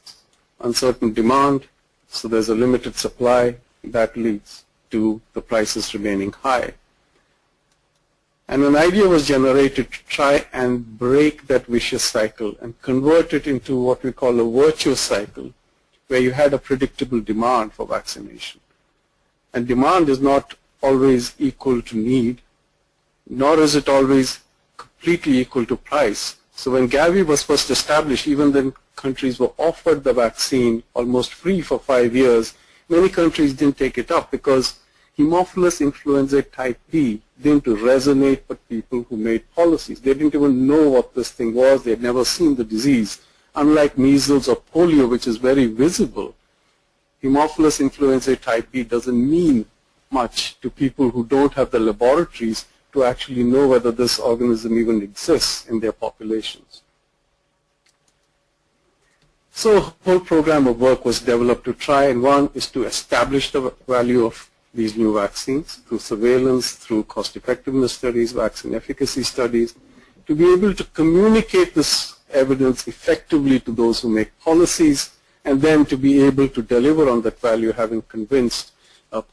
uncertain demand, so there's a limited supply that leads to the prices remaining high. And an idea was generated to try and break that vicious cycle and convert it into what we call a virtuous cycle, where you had a predictable demand for vaccination. And demand is not always equal to need, nor is it always completely equal to price. So when GAVI was first established, even then countries were offered the vaccine almost free for 5 years, many countries didn't take it up because Haemophilus influenzae type B didn't resonate with people who made policies. They didn't even know what this thing was. They had never seen the disease. Unlike measles or polio, which is very visible, Haemophilus influenzae type B doesn't mean much to people who don't have the laboratories to actually know whether this organism even exists in their populations. So a whole program of work was developed to try, and one is to establish the value of these new vaccines through surveillance, through cost effectiveness studies, vaccine efficacy studies, to be able to communicate this evidence effectively to those who make policies, and then to be able to deliver on that value, having convinced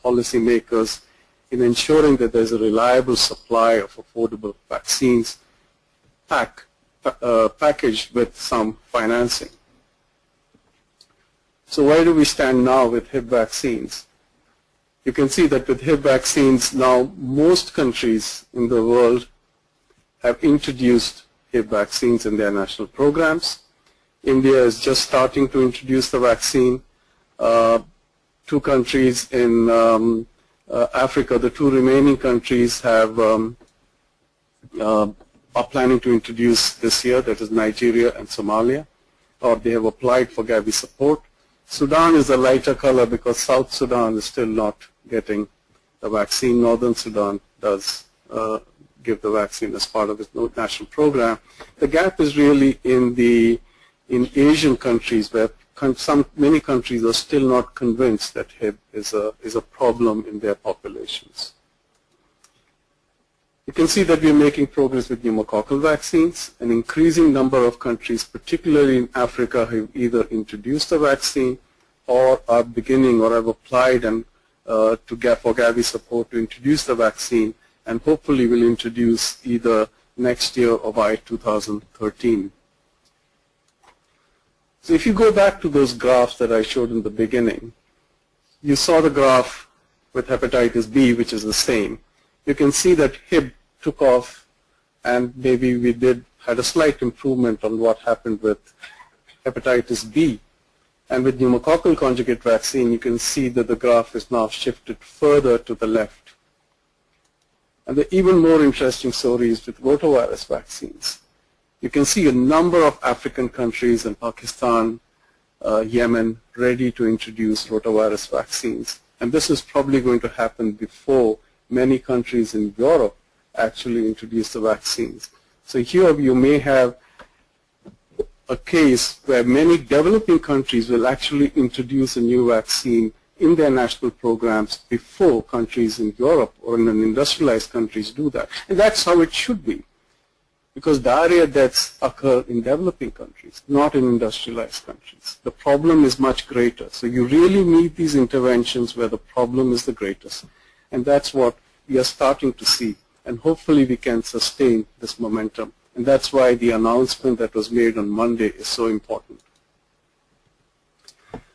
policymakers in ensuring that there's a reliable supply of affordable vaccines packaged with some financing. So where do we stand now with Hib vaccines? You can see that with Hib vaccines now most countries in the world have introduced Hib vaccines in their national programs. India is just starting to introduce the vaccine. 2 countries in Africa, the 2 remaining countries have are planning to introduce this year, that is Nigeria and Somalia, or they have applied for GAVI support. Sudan is a lighter color because South Sudan is still not getting the vaccine. Northern Sudan does give the vaccine as part of its national program. The gap is really in Asian countries, where many countries are still not convinced that Hib is a problem in their populations. You can see that we are making progress with pneumococcal vaccines. An increasing number of countries, particularly in Africa, have either introduced the vaccine or are beginning or have applied and for GAVI support to introduce the vaccine, and hopefully will introduce either next year or by 2013. So if you go back to those graphs that I showed in the beginning, you saw the graph with hepatitis B, which is the same. You can see that Hib took off, and maybe we had a slight improvement on what happened with hepatitis B. And with pneumococcal conjugate vaccine, you can see that the graph is now shifted further to the left. And the even more interesting story is with rotavirus vaccines. You can see a number of African countries and Pakistan, Yemen, ready to introduce rotavirus vaccines. And this is probably going to happen before many countries in Europe actually introduce the vaccines. So here you may have a case where many developing countries will actually introduce a new vaccine in their national programs before countries in Europe or in industrialized countries do that. And that's how it should be. because diarrhea deaths occur in developing countries, not in industrialized countries. The problem is much greater. So you really need these interventions where the problem is the greatest. And that's what we are starting to see. And hopefully we can sustain this momentum. And that's why the announcement that was made on Monday is so important.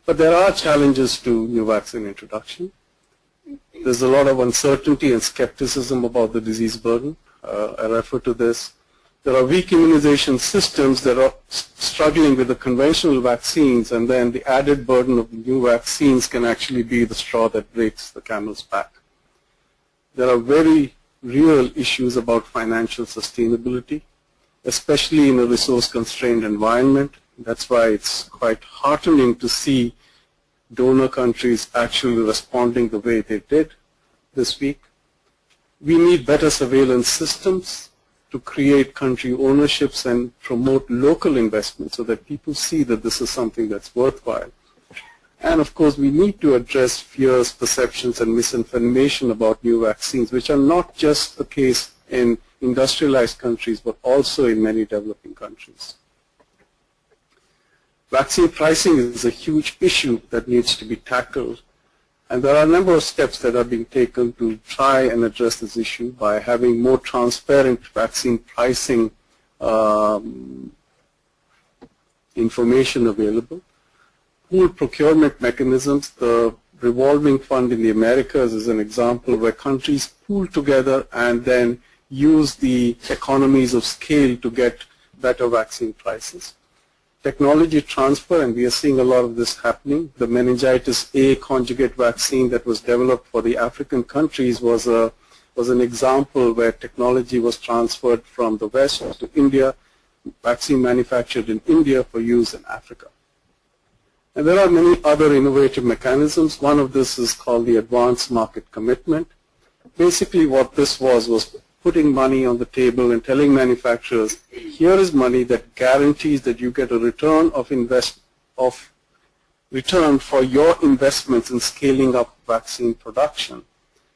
But there are challenges to new vaccine introduction. There's a lot of uncertainty and skepticism about the disease burden. I refer to this. There are weak immunization systems that are struggling with the conventional vaccines, and then the added burden of the new vaccines can actually be the straw that breaks the camel's back. There are very real issues about financial sustainability, especially in a resource-constrained environment. That's why it's quite heartening to see donor countries actually responding the way they did this week. We need better surveillance systems to create country ownerships and promote local investment so that people see that this is something that's worthwhile. And of course, we need to address fears, perceptions, and misinformation about new vaccines, which are not just the case in industrialized countries, but also in many developing countries. Vaccine pricing is a huge issue that needs to be tackled. And there are a number of steps that are being taken to try and address this issue by having more transparent vaccine pricing information available. Pooled procurement mechanisms, the revolving fund in the Americas is an example where countries pool together and then use the economies of scale to get better vaccine prices. Technology transfer, and we are seeing a lot of this happening. The meningitis A conjugate vaccine that was developed for the African countries was an example where technology was transferred from the West to India, vaccine manufactured in India for use in Africa. And there are many other innovative mechanisms. One of this is called the advanced market commitment. Basically what this was putting money on the table and telling manufacturers, here is money that guarantees that you get a return return for your investments in scaling up vaccine production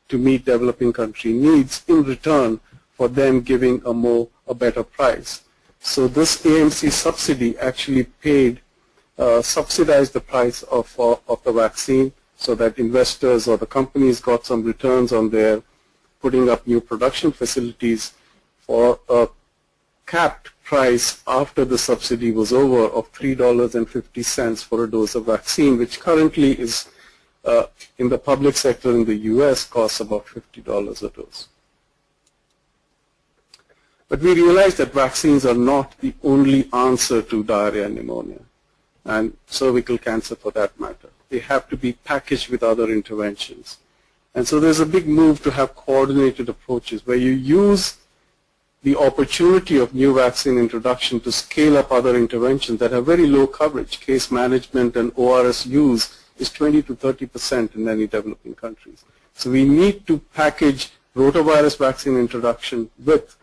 to meet developing country needs in return for them giving a better price. So this AMC subsidy actually subsidized the price of the vaccine so that investors or the companies got some returns on their putting up new production facilities for a capped price after the subsidy was over of $3.50 for a dose of vaccine, which currently is in the public sector in the US costs about $50 a dose. But we realize that vaccines are not the only answer to diarrhea and pneumonia and cervical cancer for that matter. They have to be packaged with other interventions. And so there's a big move to have coordinated approaches where you use the opportunity of new vaccine introduction to scale up other interventions that have very low coverage. Case management and ORS use is 20 to 30% in many developing countries. So we need to package rotavirus vaccine introduction with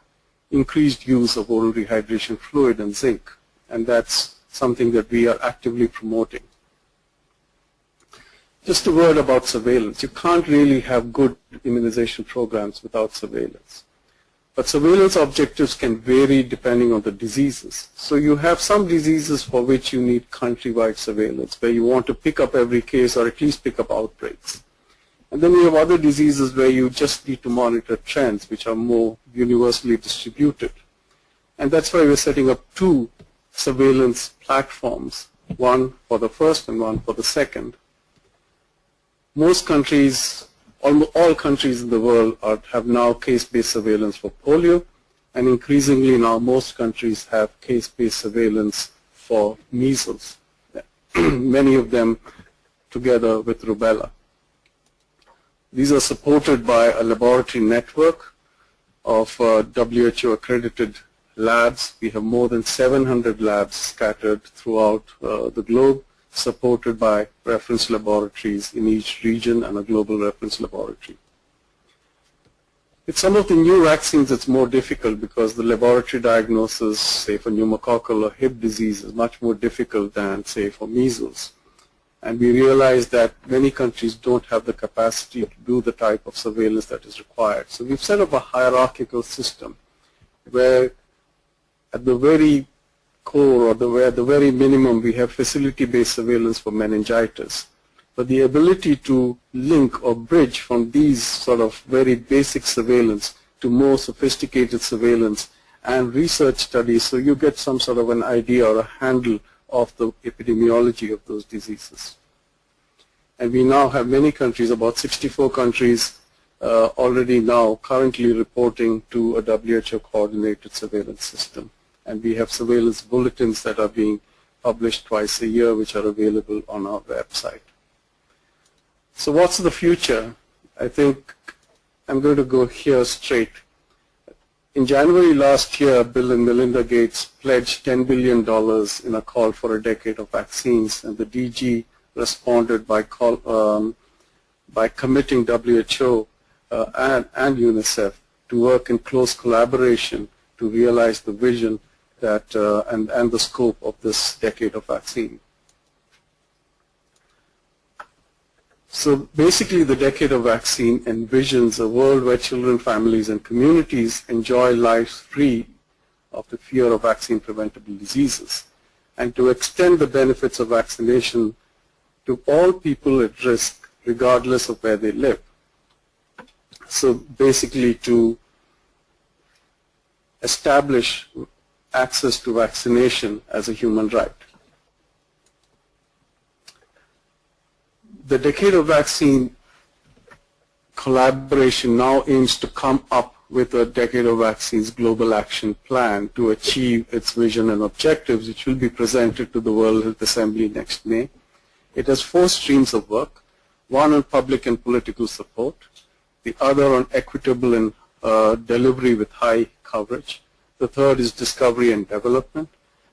increased use of oral rehydration fluid and zinc. And that's something that we are actively promoting. Just a word about surveillance. You can't really have good immunization programs without surveillance. But surveillance objectives can vary depending on the diseases. So you have some diseases for which you need countrywide surveillance, where you want to pick up every case or at least pick up outbreaks. And then you have other diseases where you just need to monitor trends, which are more universally distributed. And that's why we're setting up two surveillance platforms, one for the first and one for the second. Most countries, almost all countries in the world have now case-based surveillance for polio, and increasingly now most countries have case-based surveillance for measles, many of them together with rubella. These are supported by a laboratory network of WHO-accredited labs. We have more than 700 labs scattered throughout the globe, supported by reference laboratories in each region and a global reference laboratory. With some of the new vaccines, it's more difficult because the laboratory diagnosis, say for pneumococcal or hip disease, is much more difficult than, say, for measles. And we realize that many countries don't have the capacity to do the type of surveillance that is required. So we've set up a hierarchical system where at the very core, or at the very minimum, we have facility-based surveillance for meningitis. But the ability to link or bridge from these sort of very basic surveillance to more sophisticated surveillance and research studies, so you get some sort of an idea or a handle of the epidemiology of those diseases. And we now have many countries, about 64 countries already now currently reporting to a WHO coordinated surveillance system. And we have surveillance bulletins that are being published twice a year, which are available on our website. So what's the future? I think I'm going to go here straight. In January last year, Bill and Melinda Gates pledged $10 billion in a call for a decade of vaccines, and the DG responded by committing WHO and UNICEF to work in close collaboration to realize the vision that and the scope of this decade of vaccine. So basically, the decade of vaccine envisions a world where children, families, and communities enjoy lives free of the fear of vaccine-preventable diseases, and to extend the benefits of vaccination to all people at risk, regardless of where they live. So basically, to establish access to vaccination as a human right. The Decade of Vaccine collaboration now aims to come up with a Decade of Vaccines Global Action Plan to achieve its vision and objectives, which will be presented to the World Health Assembly next May. It has 4 streams of work, one on public and political support, the other on equitable and delivery with high coverage, the third is discovery and development,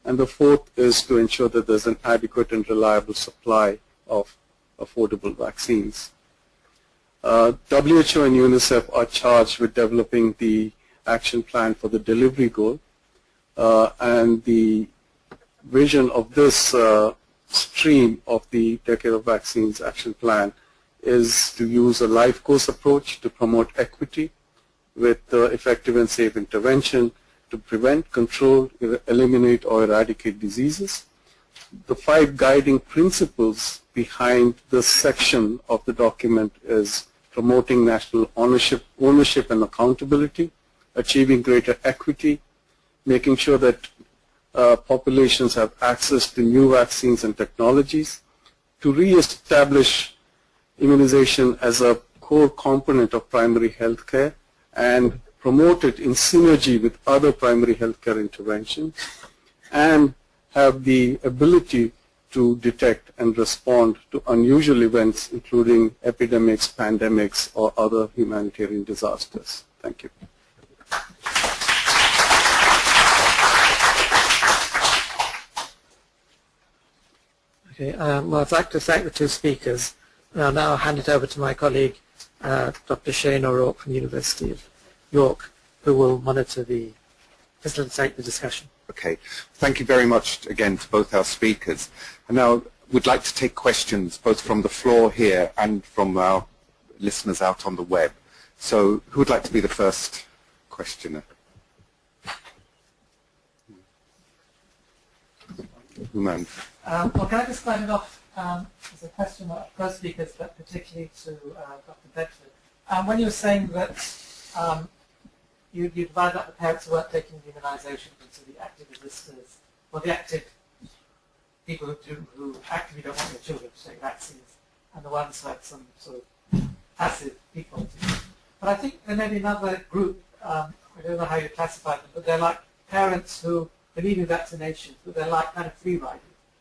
and the fourth is to ensure that there's an adequate and reliable supply of affordable vaccines. WHO and UNICEF are charged with developing the action plan for the delivery goal, and the vision of this stream of the Decade of Vaccines action plan is to use a life course approach to promote equity with effective and safe intervention to prevent, control, eliminate, or eradicate diseases. The 5 guiding principles behind this section of the document is promoting national ownership and accountability, achieving greater equity, making sure that populations have access to new vaccines and technologies, to re-establish immunization as a core component of primary health care and promote it in synergy with other primary health care interventions, and have the ability to detect and respond to unusual events, including epidemics, pandemics, or other humanitarian disasters. Thank you. Okay, well, I'd like to thank the 2 speakers. I'll now hand it over to my colleague, Dr. Shane O'Rourke from the University of York, who will facilitate the discussion. Okay, thank you very much again to both our speakers. And now we'd like to take questions both from the floor here and from our listeners out on the web. So who would like to be the first questioner? Well, can I just start it off as a question of both speakers, but particularly to Dr. Bedford. When you were saying that you divided up the parents who weren't taking the immunisation into the active resistors, or the active people who actively don't want their children to take vaccines, and the ones who had some sort of passive default. But I think there may be another group, I don't know how you classify them, but they're like parents who believe in vaccinations, but they're like kind of free riding,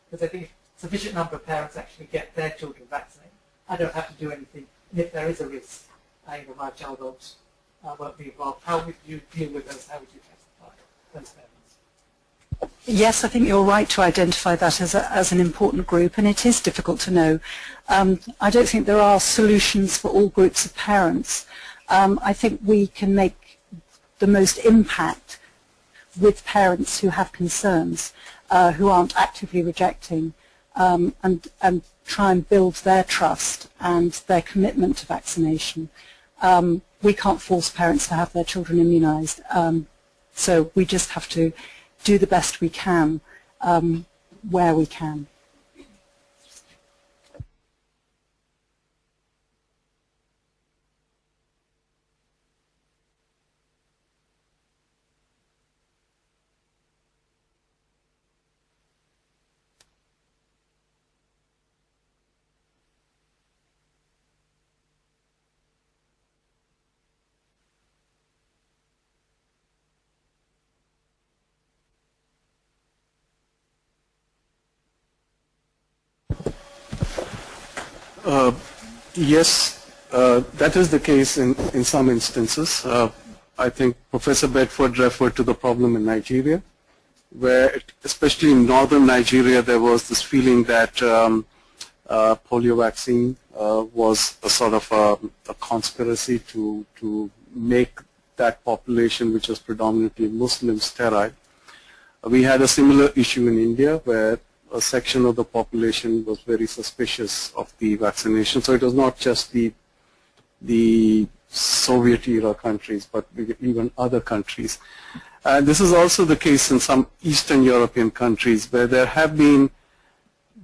because I think a sufficient number of parents actually get their children vaccinated. I don't have to do anything, and if there is a risk, my child won't be involved. How would you deal with those? How would you classify those parents? Yes, I think you're right to identify that as an important group, and it is difficult to know. I don't think there are solutions for all groups of parents. I think we can make the most impact with parents who have concerns, who aren't actively rejecting, and try and build their trust and their commitment to vaccination. We can't force parents to have their children immunised, so we just have to do the best we can where we can. Yes, that is the case in some instances. I think Professor Bedford referred to the problem in Nigeria, where especially in northern Nigeria there was this feeling that polio vaccine was a sort of a conspiracy to make that population, which was predominantly Muslim, sterile. We had a similar issue in India where a section of the population was very suspicious of the vaccination. So it was not just the Soviet era countries, but even other countries. And this is also the case in some Eastern European countries where there have been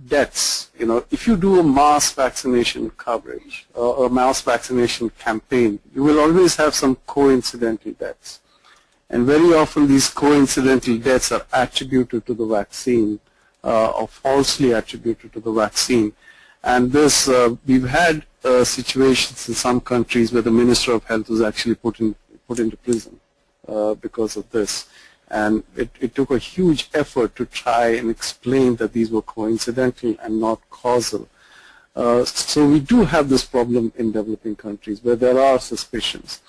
deaths. You know, if you do a mass vaccination coverage or a mass vaccination campaign, you will always have some coincidental deaths. And very often these coincidental deaths are attributed to the vaccine or falsely attributed to the vaccine. And this, we've had situations in some countries where the Minister of Health was actually put into prison because of this. And it took a huge effort to try and explain that these were coincidental and not causal. So we do have this problem in developing countries where there are suspicions.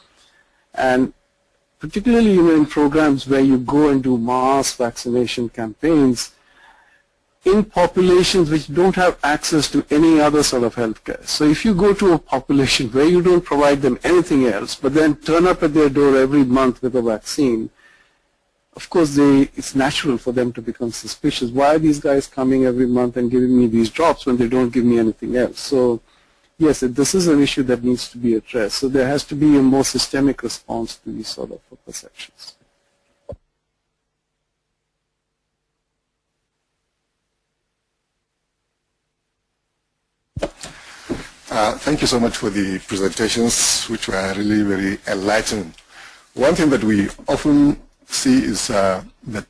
And particularly in programs where you go and do mass vaccination campaigns in populations which don't have access to any other sort of healthcare. So if you go to a population where you don't provide them anything else, but then turn up at their door every month with a vaccine, of course it's natural for them to become suspicious. Why are these guys coming every month and giving me these drops when they don't give me anything else? So yes, this is an issue that needs to be addressed. So there has to be a more systemic response to these sort of perceptions. Thank you so much for the presentations, which were really very enlightening. One thing that we often see is that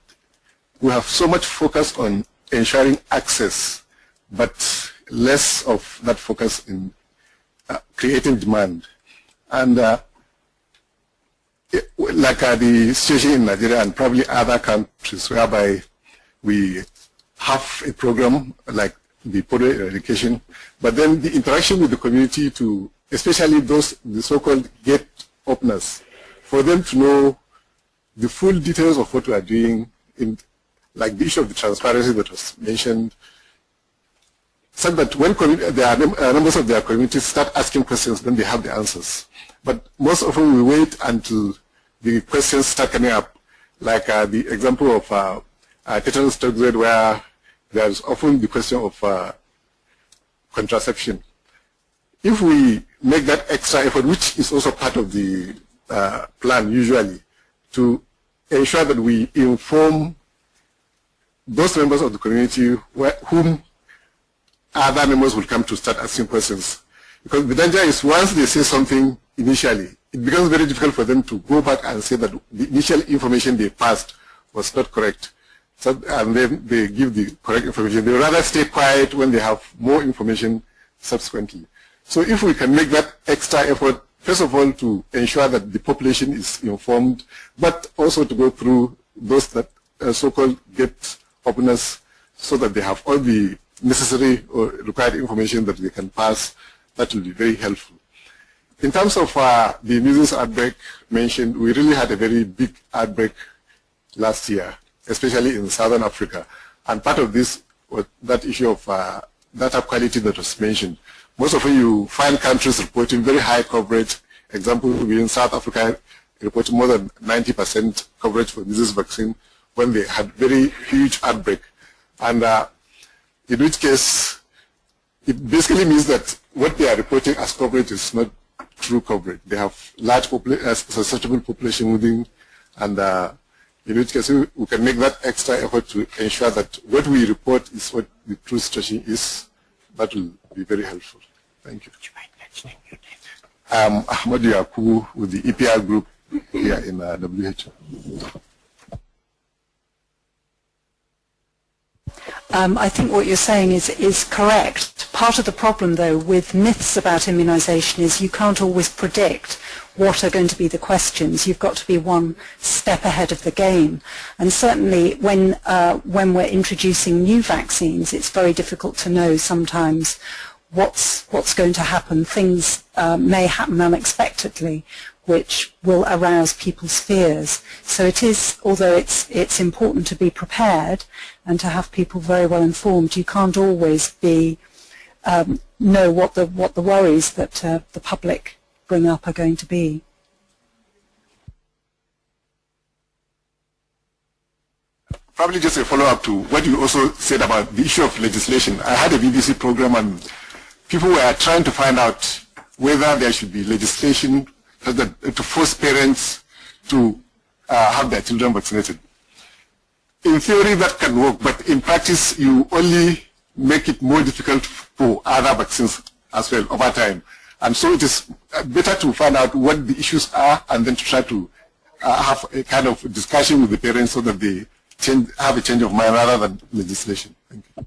we have so much focus on ensuring access, but less of that focus in creating demand. And like the situation in Nigeria and probably other countries whereby we have a program like the polio eradication, but then the interaction with the community to, especially those, the so-called gate openers, for them to know the full details of what we are doing, in like the issue of the transparency that was mentioned, so that when members of their communities start asking questions, then they have the answers. But most often we wait until the questions start coming up, like the example of tetanus toxoid, where there's often the question of contraception. If we make that extra effort, which is also part of the plan usually, to ensure that we inform those members of the community whom other members will come to start asking questions. Because the danger is once they say something initially, it becomes very difficult for them to go back and say that the initial information they passed was not correct. So, and then they give the correct information. They rather stay quiet when they have more information subsequently. So if we can make that extra effort, first of all, to ensure that the population is informed, but also to go through those that so-called gate openers so that they have all the necessary or required information that they can pass, that will be very helpful. In terms of the measles outbreak mentioned, we really had a very big outbreak last year, especially in Southern Africa. And part of this was that issue of data quality that was mentioned. Most often you find countries reporting very high coverage. Example, we in South Africa reported more than 90% coverage for measles vaccine when they had very huge outbreak. And in which case, it basically means that what they are reporting as coverage is not true coverage. They have large susceptible population within, and in which case we can make that extra effort to ensure that what we report is what the true situation is. That will be very helpful. Thank you. I'm Ahmadu Yakubu with the EPR group here in WHO. I think what you're saying is correct. Part of the problem, though, with myths about immunisation is you can't always predict what are going to be the questions. You've got to be one step ahead of the game. And certainly when we're introducing new vaccines, it's very difficult to know sometimes what's going to happen. Things may happen unexpectedly, which will arouse people's fears. So it is, although it's important to be prepared and to have people very well informed, you can't always know what the worries that the public bring up are going to be. Probably just a follow-up to what you also said about the issue of legislation. I had a BBC program and people were trying to find out whether there should be legislation to force parents to have their children vaccinated. In theory that can work, but in practice you only make it more difficult for other vaccines as well over time. And so it is better to find out what the issues are and then to try to have a kind of discussion with the parents so that they have a change of mind rather than legislation. Thank you.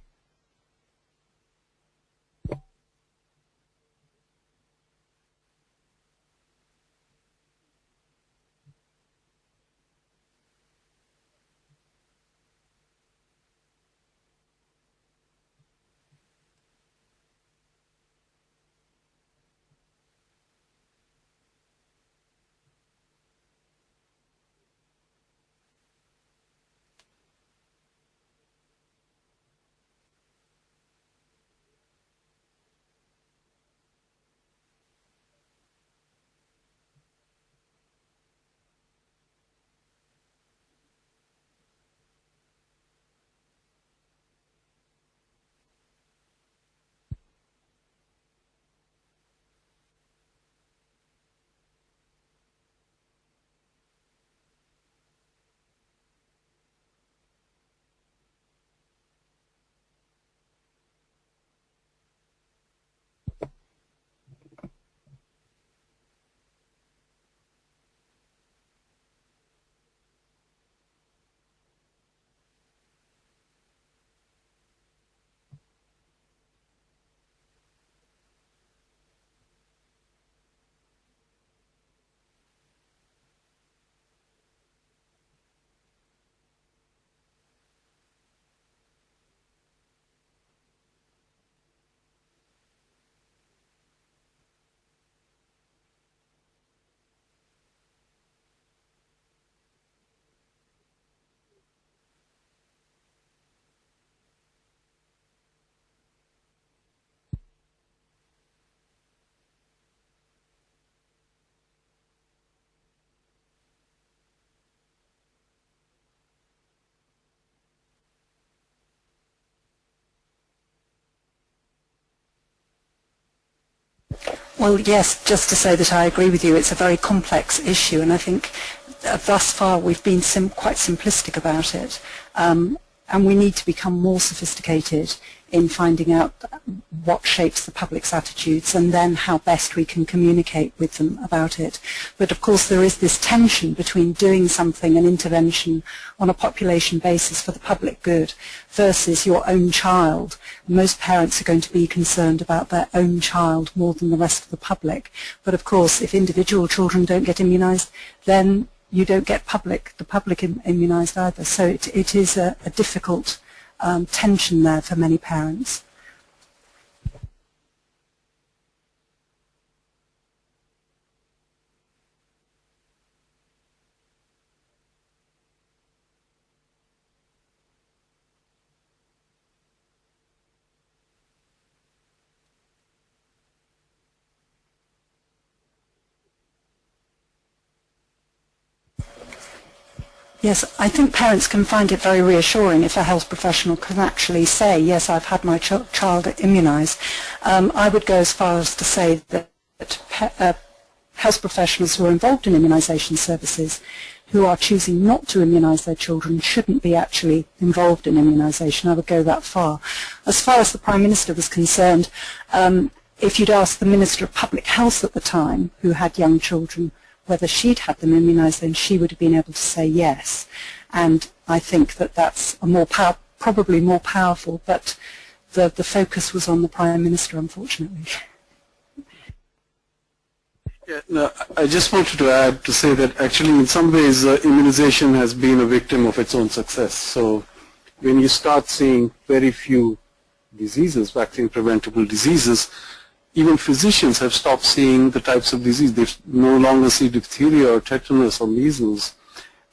Well, yes, just to say that I agree with you, it's a very complex issue, and I think thus far we've been quite simplistic about it, and we need to become more sophisticated in finding out what shapes the public's attitudes and then how best we can communicate with them about it. But of course there is this tension between doing something, an intervention on a population basis for the public good versus your own child. Most parents are going to be concerned about their own child more than the rest of the public. But of course if individual children don't get immunised, then you don't get the public immunised either. So it is a difficult tension there for many parents. Yes, I think parents can find it very reassuring if a health professional can actually say, yes, I've had my child immunised. I would go as far as to say that health professionals who are involved in immunisation services, who are choosing not to immunise their children shouldn't be actually involved in immunisation. I would go that far. As far as the Prime Minister was concerned, if you'd asked the Minister of Public Health at the time, who had young children, whether she'd had them immunised, then she would have been able to say yes. And I think that that's a probably more powerful, but the focus was on the Prime Minister, unfortunately. Yeah, no, I just wanted to add to say that actually in some ways immunization has been a victim of its own success. So when you start seeing very few diseases, vaccine-preventable diseases, even physicians have stopped seeing the types of disease. They no longer see diphtheria or tetanus or measles.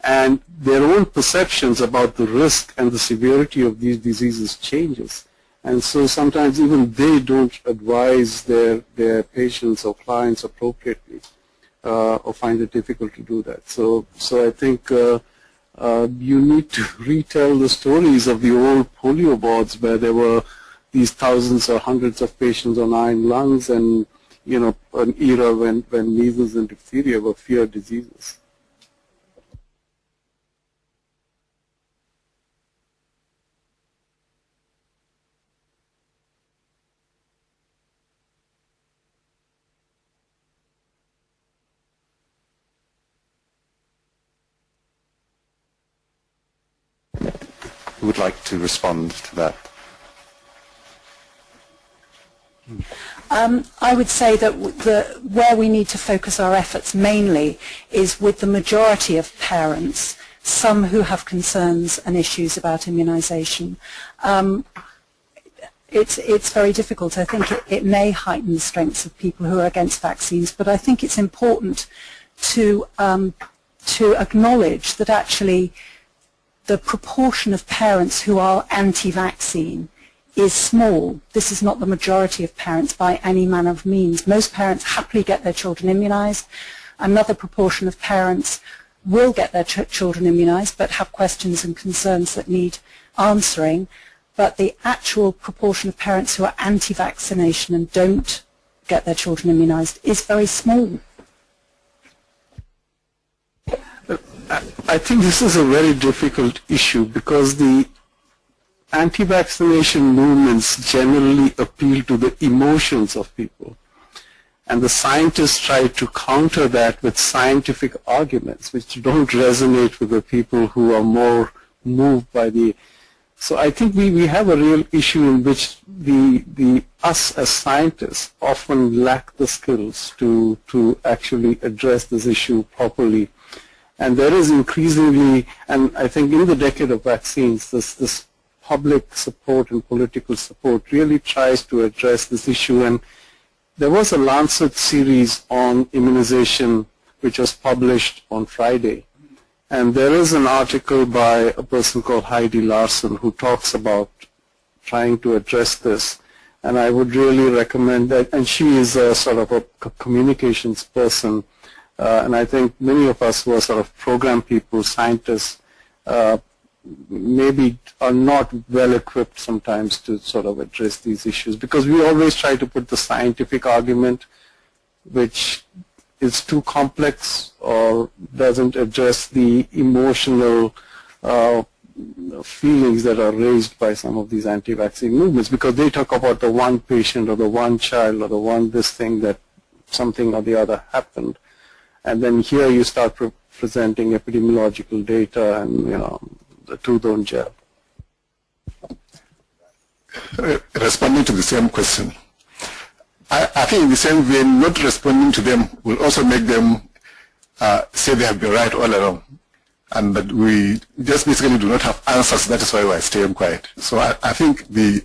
And their own perceptions about the risk and the severity of these diseases changes. And so sometimes even they don't advise their patients or clients appropriately or find it difficult to do that. So I think you need to retell the stories of the old polio wards where there were these thousands or hundreds of patients on iron lungs and, you know, an era when measles and diphtheria were feared diseases. Who would like to respond to that? I would say that where we need to focus our efforts mainly is with the majority of parents, some who have concerns and issues about immunisation. It's very difficult. I think it may heighten the strengths of people who are against vaccines, but I think it's important to acknowledge that actually the proportion of parents who are anti-vaccine is small. This is not the majority of parents by any manner of means. Most parents happily get their children immunised. Another proportion of parents will get their children immunised but have questions and concerns that need answering. But the actual proportion of parents who are anti-vaccination and don't get their children immunised is very small. I think this is a very difficult issue because the anti-vaccination movements generally appeal to the emotions of people. And the scientists try to counter that with scientific arguments which don't resonate with the people who are more moved by the... So I think we have a real issue in which us as scientists often lack the skills to actually address this issue properly. And there is increasingly, and I think in the decade of vaccines, this public support and political support really tries to address this issue. And there was a Lancet series on immunization which was published on Friday. And there is an article by a person called Heidi Larson who talks about trying to address this. And I would really recommend that. And she is a sort of a communications person. And I think many of us who are sort of program people, scientists, maybe are not well equipped sometimes to sort of address these issues because we always try to put the scientific argument which is too complex or doesn't address the emotional feelings that are raised by some of these anti-vaccine movements because they talk about the one patient or the one child or the one this thing that something or the other happened. And then here you start presenting epidemiological data and, you know, the two don't gel. Responding to the same question, I think in the same way, not responding to them will also make them say they have been right all along. And that we just basically do not have answers. That is why we are staying quiet. So I think the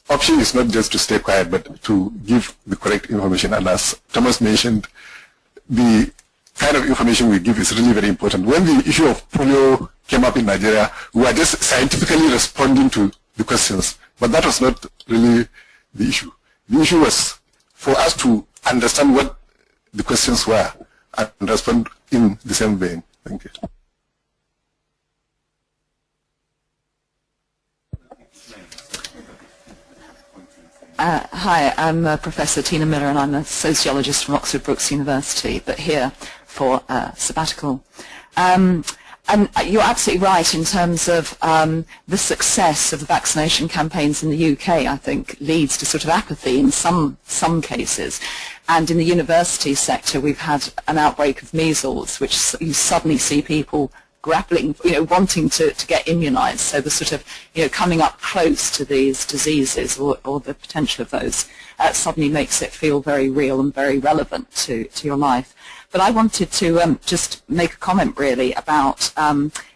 option is not just to stay quiet, but to give the correct information. And as Thomas mentioned, the kind of information we give is really very important. When the issue of polio came up in Nigeria, we were just scientifically responding to the questions, but that was not really the issue. The issue was for us to understand what the questions were and respond in the same vein. Thank you. Hi, I'm Professor Tina Miller and I'm a sociologist from Oxford Brookes University, but here for sabbatical. And you're absolutely right in terms of the success of the vaccination campaigns in the UK, I think, leads to sort of apathy in some cases. And in the university sector, we've had an outbreak of measles, which you suddenly see people grappling, wanting to get immunized. So the sort of, coming up close to these diseases or the potential of those suddenly makes it feel very real and very relevant to your life. But I wanted to just make a comment really about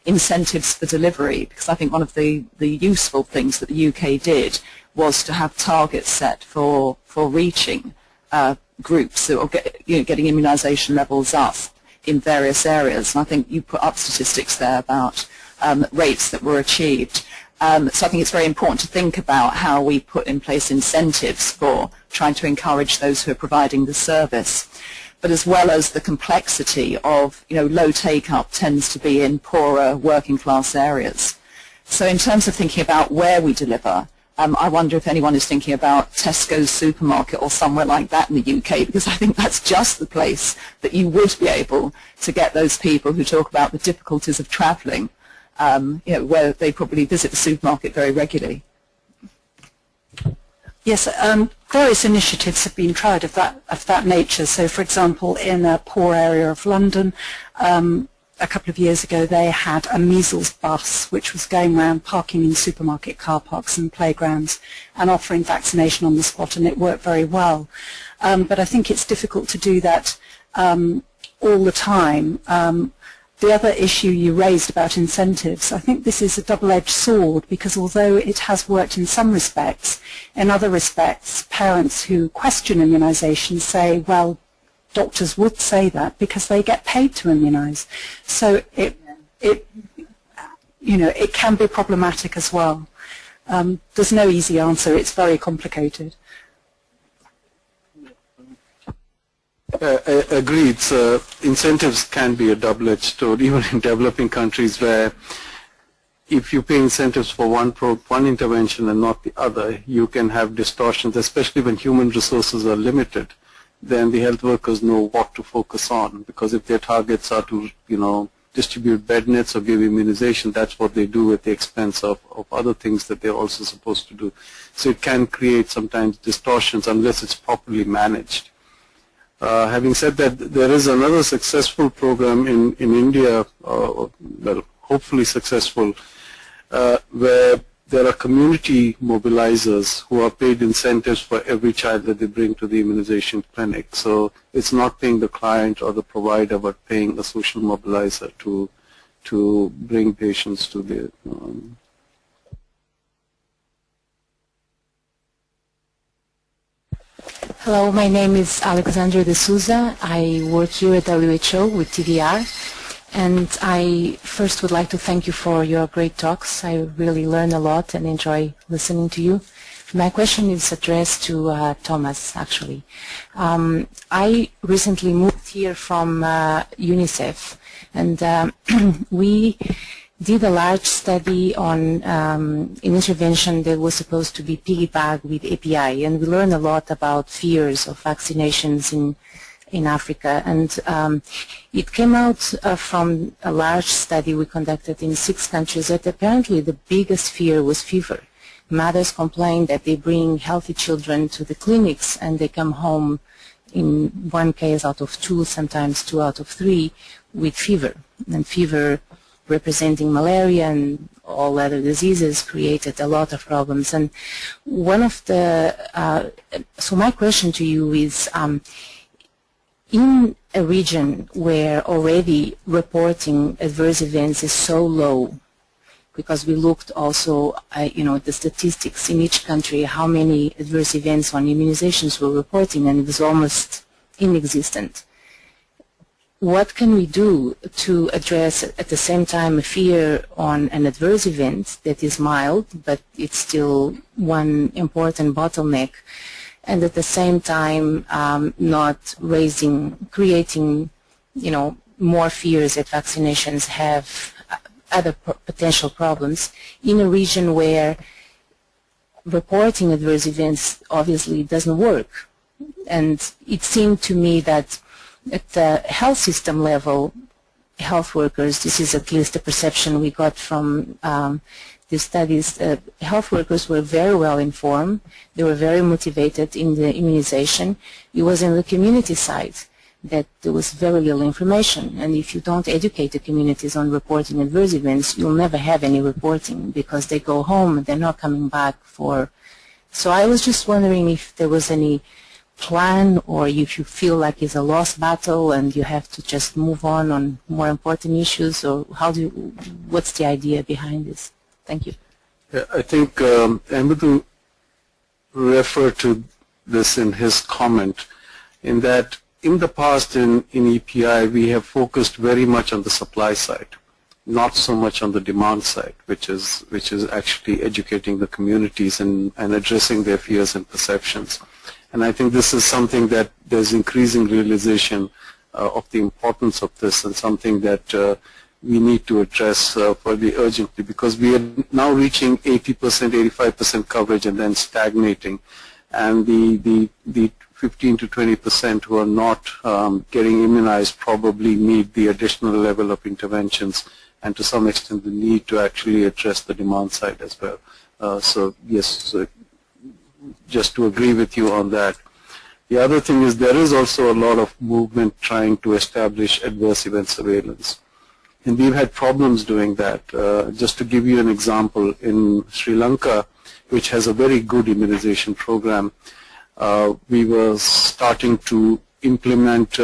incentives for delivery, because I think one of the useful things that the UK did was to have targets set for reaching groups that are getting immunisation levels up in various areas. And I think you put up statistics there about rates that were achieved. So I think it's very important to think about how we put in place incentives for trying to encourage those who are providing the service. But as well as the complexity of, low take-up tends to be in poorer working class areas. So in terms of thinking about where we deliver, I wonder if anyone is thinking about Tesco's supermarket or somewhere like that in the UK, because I think that's just the place that you would be able to get those people who talk about the difficulties of travelling, where they probably visit the supermarket very regularly. Yes, various initiatives have been tried of that nature. So, for example, in a poor area of London, a couple of years ago, they had a measles bus which was going around parking in supermarket car parks and playgrounds and offering vaccination on the spot, and it worked very well. But I think it's difficult to do that all the time. The other issue you raised about incentives, I think this is a double-edged sword, because although it has worked in some respects, in other respects, parents who question immunisation say, well, doctors would say that because they get paid to immunise. So it can be problematic as well. There's no easy answer. It's very complicated. Agreed. Incentives can be a double-edged sword, even in developing countries, where if you pay incentives for one intervention and not the other, you can have distortions, especially when human resources are limited. Then the health workers know what to focus on, because if their targets are to, distribute bed nets or give immunization, that's what they do at the expense of other things that they're also supposed to do. So it can create sometimes distortions unless it's properly managed. Having said that, there is another successful program in India, well, hopefully successful, where there are community mobilizers who are paid incentives for every child that they bring to the immunization clinic. So it's not paying the client or the provider, but paying a social mobilizer to bring patients to the Hello, my name is Alexandra de Souza. I work here at WHO with TDR, and I first would like to thank you for your great talks. I really learn a lot and enjoy listening to you. My question is addressed to Thomas, actually. I recently moved here from UNICEF, and we did a large study on an intervention that was supposed to be piggybacked with API, and we learned a lot about fears of vaccinations in Africa. And it came out from a large study we conducted in 6 countries that apparently the biggest fear was fever. Mothers complained that they bring healthy children to the clinics and they come home in 1 case out of 2, sometimes 2 out of 3, with fever. And fever representing malaria and all other diseases created a lot of problems. And one of the, so my question to you is, in a region where already reporting adverse events is so low, because we looked also, the statistics in each country, how many adverse events on immunizations were reporting, and it was almost inexistent. What can we do to address at the same time a fear on an adverse event that is mild, but it's still one important bottleneck, and at the same time not creating, more fears that vaccinations have other potential problems in a region where reporting adverse events obviously doesn't work. And it seemed to me that at the health system level, health workers, this is at least the perception we got from the studies, health workers were very well informed. They were very motivated in the immunization. It was in the community side that there was very little information. And if you don't educate the communities on reporting adverse events, you'll never have any reporting because they go home and they're not coming back for. So I was just wondering if there was any plan, or if you feel like it's a lost battle and you have to just move on more important issues, or what's the idea behind this? Thank you. Yeah, I think Emadu referred to this in his comment, in that in the past in EPI we have focused very much on the supply side, not so much on the demand side, which is actually educating the communities and addressing their fears and perceptions. And I think this is something that there's increasing realization of the importance of this, and something that we need to address fairly urgently, because we are now reaching 80%, 85% coverage and then stagnating. And the 15 to 20% who are not getting immunized probably need the additional level of interventions, and to some extent the need to actually address the demand side as well. So yes, just to agree with you on that. The other thing is there is also a lot of movement trying to establish adverse event surveillance. And we've had problems doing that. Just to give you an example, in Sri Lanka, which has a very good immunization program, we were starting to implement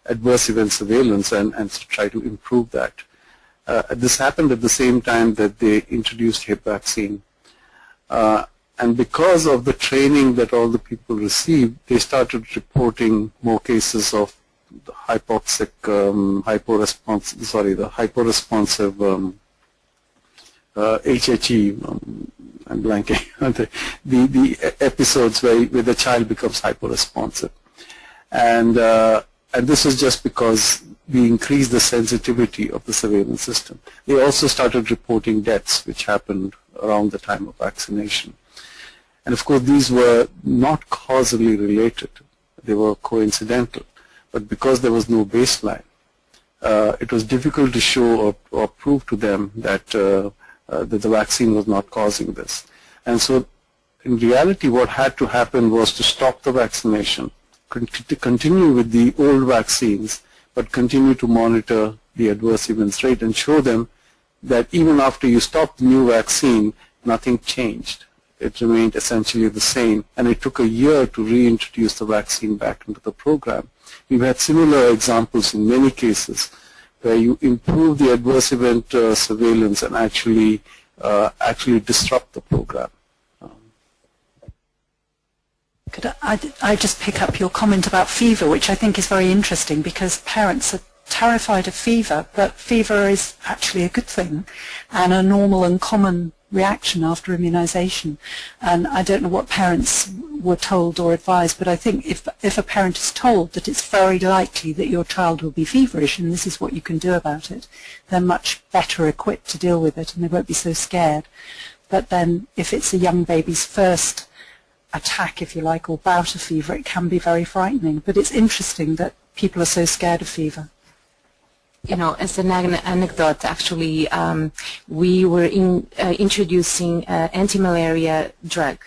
adverse event surveillance and to try to improve that. This happened at the same time that they introduced hip vaccine. And because of the training that all the people received, they started reporting more cases of the hypoxic, hyporesponsive HHE, I'm blanking, the episodes where the child becomes hyporesponsive. And this is just because we increased the sensitivity of the surveillance system. They also started reporting deaths, which happened around the time of vaccination. And of course, these were not causally related. They were coincidental. But because there was no baseline, it was difficult to show or prove to them that, that the vaccine was not causing this. And so in reality, what had to happen was to stop the vaccination, to continue with the old vaccines, but continue to monitor the adverse events rate and show them that even after you stopped the new vaccine, nothing changed. It remained essentially the same, and it took a year to reintroduce the vaccine back into the program. We've had similar examples in many cases where you improve the adverse event surveillance and actually disrupt the program. Could I just pick up your comment about fever, which I think is very interesting, because parents are terrified of fever, but fever is actually a good thing and a normal and common reaction after immunization. And I don't know what parents were told or advised, but I think if a parent is told that it's very likely that your child will be feverish and this is what you can do about it, they're much better equipped to deal with it and they won't be so scared. But then if it's a young baby's first attack, if you like, or bout of fever, it can be very frightening. But it's interesting that people are so scared of fever. You know, as an anecdote, actually, we were introducing anti-malaria drug.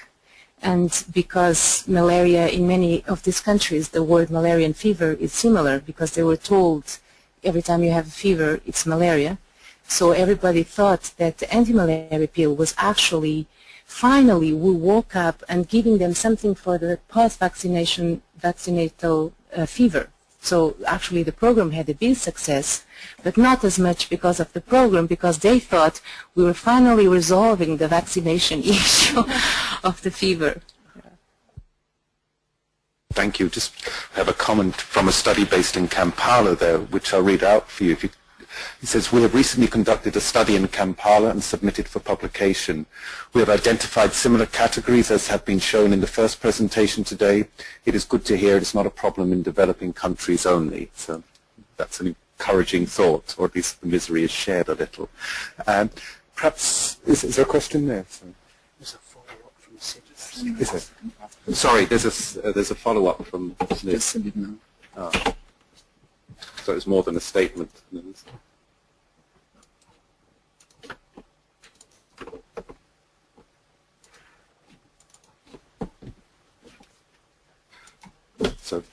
And because malaria in many of these countries, the word malaria and fever is similar, because they were told every time you have a fever, it's malaria. So everybody thought that the anti-malaria pill was actually, finally, we woke up and giving them something for the post-vaccination vaccinatal fever. So actually the program had a big success, but not as much because of the program, because they thought we were finally resolving the vaccination issue of the fever. Thank you. Just have a comment from a study based in Kampala there, which I'll read out for you. He says, we have recently conducted a study in Kampala and submitted for publication. We have identified similar categories as have been shown in the first presentation today. It is good to hear it's not a problem in developing countries only. So that's an encouraging thought, or at least the misery is shared a little. Perhaps, is there a question there? There's a follow-up from Sid. Is there? Sorry, there's a follow-up from Sid. So it's more than a statement. So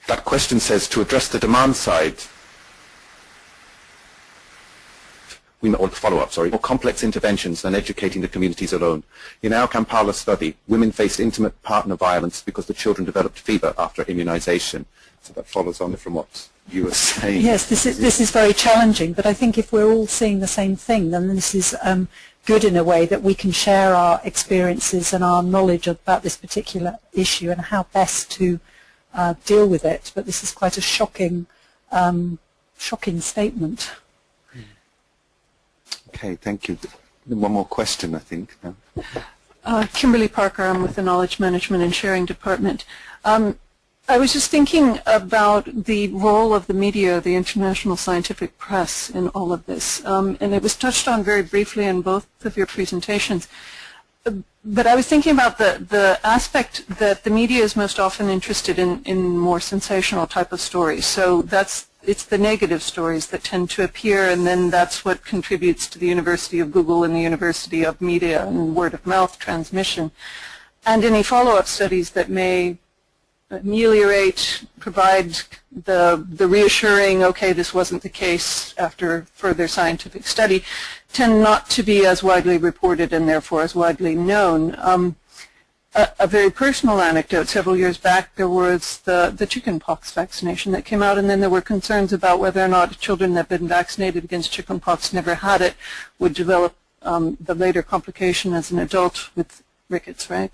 that question says, to address the demand side, or the follow-up, sorry, more complex interventions than educating the communities alone. In our Kampala study, women faced intimate partner violence because the children developed fever after immunization. So that follows on from what you were saying. Yes, this is very challenging, but I think if we're all seeing the same thing, then this is good in a way that we can share our experiences and our knowledge about this particular issue and how best to deal with it. But this is quite a shocking statement. Okay, thank you. One more question, I think. Kimberly Parker, I'm with the Knowledge Management and Sharing Department. I was just thinking about the role of the media, the international scientific press in all of this, and it was touched on very briefly in both of your presentations. But I was thinking about the aspect that the media is most often interested in more sensational type of stories. So it's the negative stories that tend to appear, and then that's what contributes to the University of Google and the University of Media and word-of-mouth transmission. And any follow-up studies that may ameliorate, provide the reassuring, okay, this wasn't the case after further scientific study, tend not to be as widely reported and therefore as widely known. A very personal anecdote, several years back there was the chickenpox vaccination that came out, and then there were concerns about whether or not children that had been vaccinated against chickenpox, never had it, would develop the later complication as an adult with rickets, right?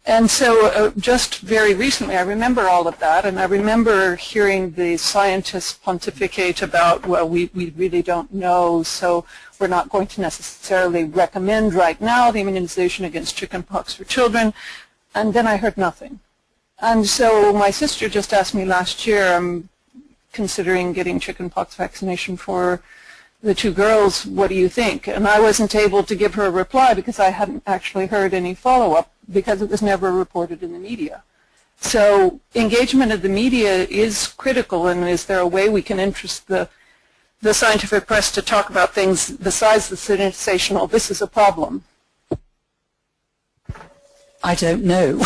And so just very recently, I remember all of that, and I remember hearing the scientists pontificate about, well, we really don't know, so we're not going to necessarily recommend right now the immunization against chickenpox for children. And then I heard nothing. And so my sister just asked me last year, I'm considering getting chickenpox vaccination for the two girls, what do you think? And I wasn't able to give her a reply because I hadn't actually heard any follow-up, because it was never reported in the media. So engagement of the media is critical, and is there a way we can interest the scientific press to talk about things besides the sensational, this is a problem? I don't know.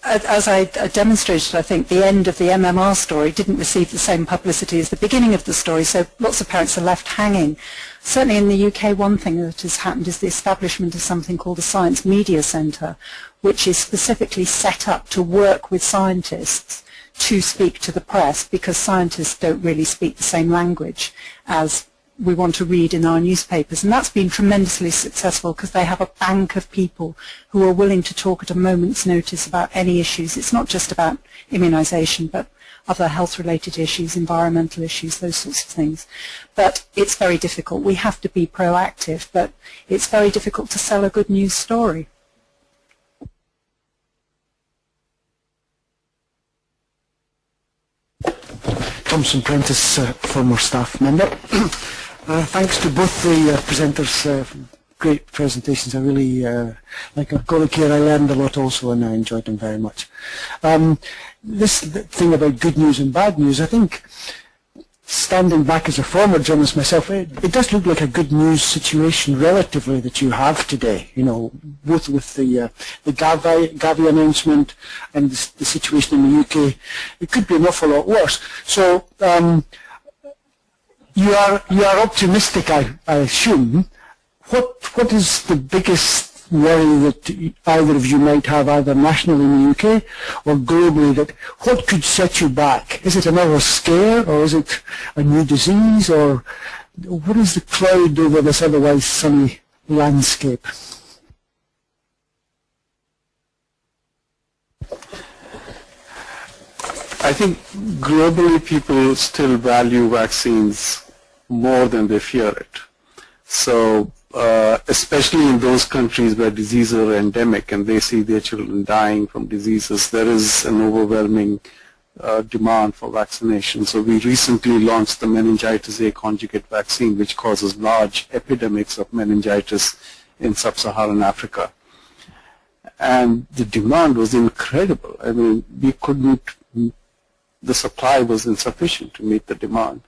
As I demonstrated, I think the end of the MMR story didn't receive the same publicity as the beginning of the story, so lots of parents are left hanging. Certainly in the UK, one thing that has happened is the establishment of something called a Science Media Centre, which is specifically set up to work with scientists to speak to the press, because scientists don't really speak the same language as we want to read in our newspapers. And that's been tremendously successful because they have a bank of people who are willing to talk at a moment's notice about any issues. It's not just about immunisation, but other health-related issues, environmental issues, those sorts of things. But it's very difficult. We have to be proactive, but it's very difficult to sell a good news story. Thompson Prentice, former staff member. Thanks to both the presenters for great presentations. I really, like a colleague here, I learned a lot also, and I enjoyed them very much. This thing about good news and bad news, I think, standing back as a former journalist myself, it does look like a good news situation relatively that you have today, you know, both with the GAVI announcement and the situation in the UK. It could be an awful lot worse. So you are optimistic, I assume. What is the biggest worry that either of you might have, either nationally in the UK or globally, that what could set you back? Is it another scare, or is it a new disease, or what is the cloud over this otherwise sunny landscape? I think globally people still value vaccines more than they fear it. So especially in those countries where diseases are endemic and they see their children dying from diseases, there is an overwhelming demand for vaccination. So we recently launched the meningitis A conjugate vaccine, which causes large epidemics of meningitis in sub-Saharan Africa. And the demand was incredible. I mean, we couldn't the supply was insufficient to meet the demand.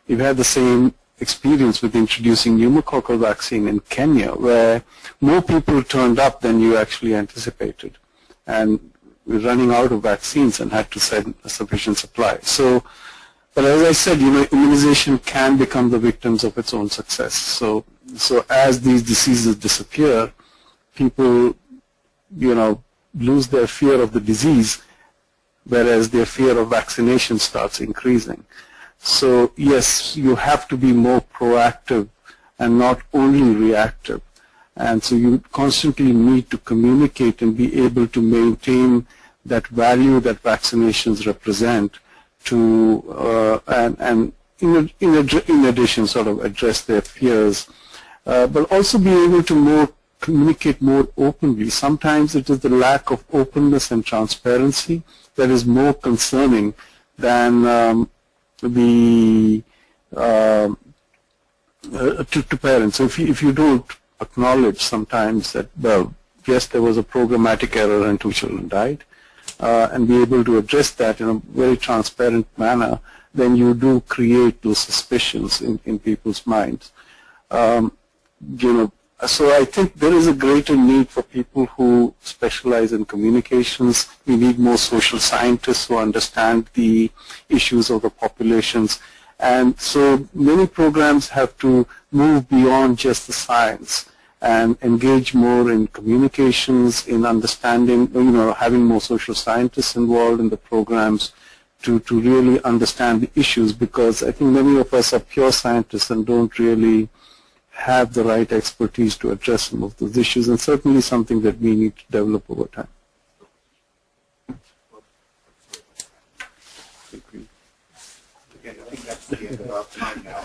We've had the same experience with introducing pneumococcal vaccine in Kenya, where more people turned up than you actually anticipated. And we're running out of vaccines and had to send a sufficient supply. So, but as I said, immunization can become the victims of its own success. So as these diseases disappear, people, lose their fear of the disease, whereas their fear of vaccination starts increasing. So yes, you have to be more proactive and not only reactive. And so you constantly need to communicate and be able to maintain that value that vaccinations represent to, and in addition sort of address their fears, but also be able to communicate more openly. Sometimes it is the lack of openness and transparency that is more concerning than to parents. So if you don't acknowledge sometimes that, well, yes, there was a programmatic error and 2 children died, and be able to address that in a very transparent manner, then you do create those suspicions in people's minds. So I think there is a greater need for people who specialize in communications. We need more social scientists who understand the issues of the populations. And so many programs have to move beyond just the science and engage more in communications, in understanding, having more social scientists involved in the programs to really understand the issues, because I think many of us are pure scientists and don't really have the right expertise to address some of those issues, and certainly something that we need to develop over time. Again, I think that's the end of our time now.